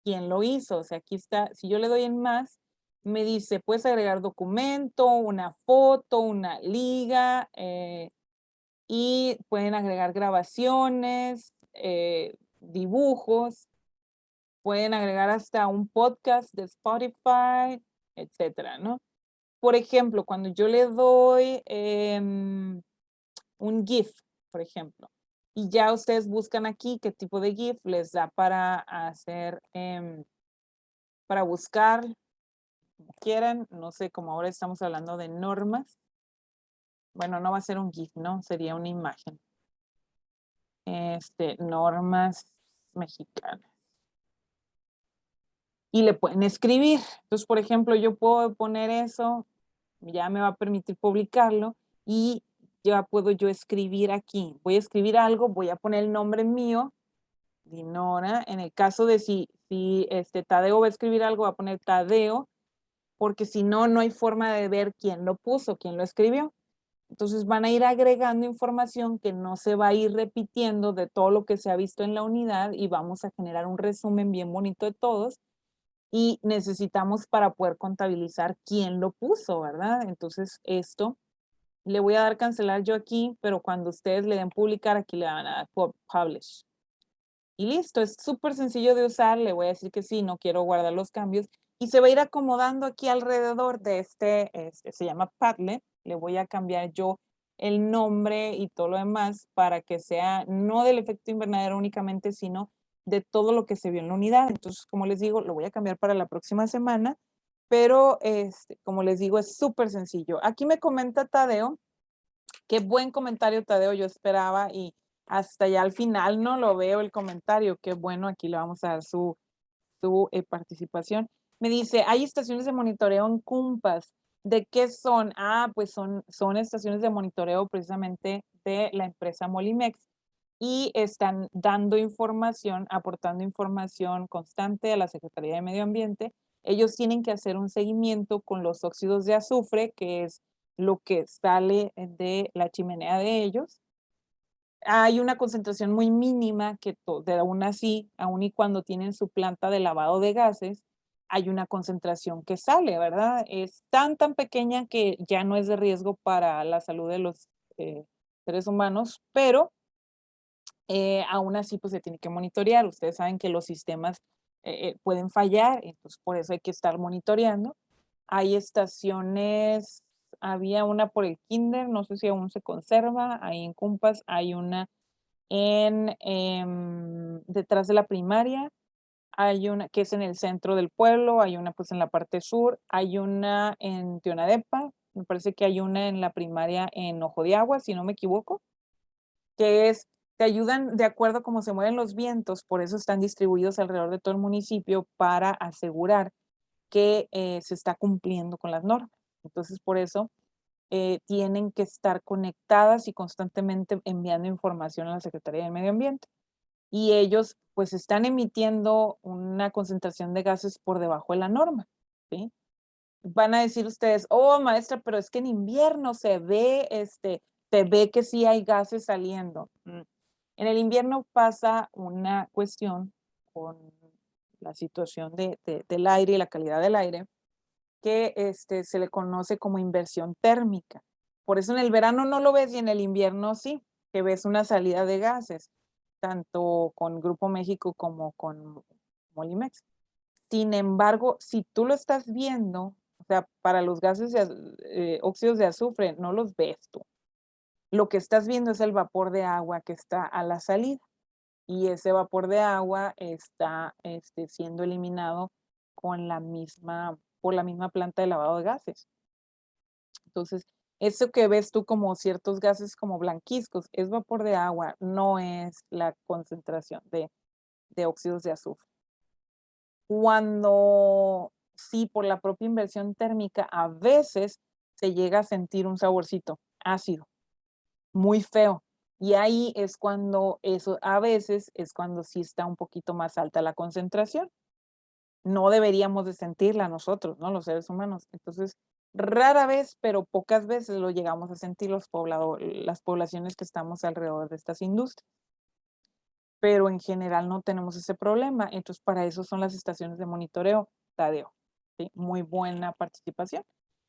quién lo hizo. O sea, aquí está, si yo le doy en más, me dice, puedes agregar documento, una foto, una liga, y pueden agregar grabaciones, dibujos, pueden agregar hasta un podcast de Spotify, etcétera, ¿no? Por ejemplo, cuando yo le doy un GIF, por ejemplo, y ya ustedes buscan aquí qué tipo de GIF les da para hacer, para buscar, como quieran, no sé, como ahora estamos hablando de normas. Bueno, no va a ser un GIF, ¿no? Sería una imagen. Normas mexicanas. Y le pueden escribir. Entonces, por ejemplo, yo puedo poner eso, ya me va a permitir publicarlo y ya puedo yo escribir aquí. Voy a escribir algo, voy a poner el nombre mío, Dinora. En el caso de si Tadeo va a escribir algo, va a poner Tadeo, porque si no, no hay forma de ver quién lo puso, quién lo escribió. Entonces van a ir agregando información que no se va a ir repitiendo de todo lo que se ha visto en la unidad y vamos a generar un resumen bien bonito de todos y necesitamos para poder contabilizar quién lo puso, ¿verdad? Entonces esto le voy a dar cancelar yo aquí, pero cuando ustedes le den publicar, aquí le van a dar publish. Y listo, es súper sencillo de usar, le voy a decir que sí, no quiero guardar los cambios y se va a ir acomodando aquí alrededor de se llama Padlet, le voy a cambiar yo el nombre y todo lo demás para que sea no del efecto invernadero únicamente, sino de todo lo que se vio en la unidad. Entonces, como les digo, lo voy a cambiar para la próxima semana pero como les digo, es súper sencillo. Aquí me comenta Tadeo, qué buen comentario, Tadeo, yo esperaba y hasta ya al final no lo veo el comentario, qué bueno, aquí le vamos a dar su participación. Me dice, hay estaciones de monitoreo en Cumpas. ¿De qué son? Ah, pues son estaciones de monitoreo precisamente de la empresa Molimex y están dando información, aportando información constante a la Secretaría de Medio Ambiente. Ellos tienen que hacer un seguimiento con los óxidos de azufre, que es lo que sale de la chimenea de ellos. Hay una concentración muy mínima que de aún así, aun y cuando tienen su planta de lavado de gases, hay una concentración que sale, ¿verdad? Es tan pequeña que ya no es de riesgo para la salud de los seres humanos, pero aún así pues se tiene que monitorear. Ustedes saben que los sistemas pueden fallar, entonces por eso hay que estar monitoreando. Hay estaciones, había una por el kinder, no sé si aún se conserva, ahí en Cumpas hay una detrás de la primaria, hay una que es en el centro del pueblo, hay una pues en la parte sur, hay una en Tionadepa, me parece que hay una en la primaria en Ojo de Agua, si no me equivoco, que es, te ayudan de acuerdo a cómo se mueven los vientos, por eso están distribuidos alrededor de todo el municipio para asegurar que se está cumpliendo con las normas. Entonces, por eso tienen que estar conectadas y constantemente enviando información a la Secretaría de Medio Ambiente. Y ellos pues están emitiendo una concentración de gases por debajo de la norma, ¿sí? Van a decir ustedes, oh maestra, pero es que en invierno se ve, se ve que sí hay gases saliendo. En el invierno pasa una cuestión con la situación del aire y la calidad del aire, que se le conoce como inversión térmica. Por eso en el verano no lo ves y en el invierno sí, que ves una salida de gases, tanto con Grupo México como con Molimex. Sin embargo, si tú lo estás viendo, o sea, para los gases de óxidos de azufre, no los ves tú. Lo que estás viendo es el vapor de agua que está a la salida y ese vapor de agua está siendo eliminado con por la misma planta de lavado de gases. Entonces, eso que ves tú como ciertos gases como blanquizcos es vapor de agua, no es la concentración de óxidos de azufre. Cuando sí, por la propia inversión térmica, a veces se llega a sentir un saborcito ácido, muy feo. Y ahí es cuando eso, a veces es cuando sí está un poquito más alta la concentración. No deberíamos de sentirla nosotros, ¿no? Los seres humanos. Entonces, rara vez, pero pocas veces lo llegamos a sentir las poblaciones que estamos alrededor de estas industrias. Pero en general no tenemos ese problema. Entonces, para eso son las estaciones de monitoreo, Tadeo. ¿Sí? Muy buena participación.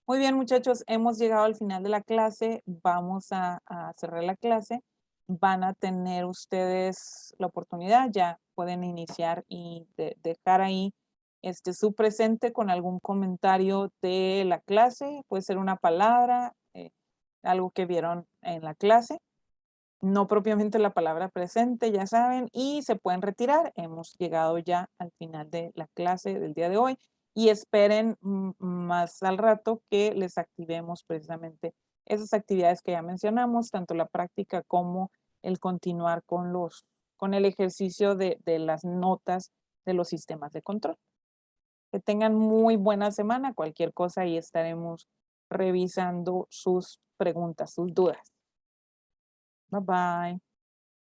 Muy bien, muchachos, hemos llegado al final de la clase. Vamos a cerrar la clase. Van a tener ustedes la oportunidad, ya pueden iniciar y dejar ahí su presente con algún comentario de la clase. Puede ser una palabra, algo que vieron en la clase, no propiamente la palabra presente, ya saben, y se pueden retirar. Hemos llegado ya al final de la clase del día de hoy y esperen más al rato que les activemos precisamente esas actividades que ya mencionamos, tanto la práctica como el continuar con el ejercicio de las notas de los sistemas de control. Que tengan muy buena semana. Cualquier cosa ahí estaremos revisando sus preguntas, sus dudas. Bye bye.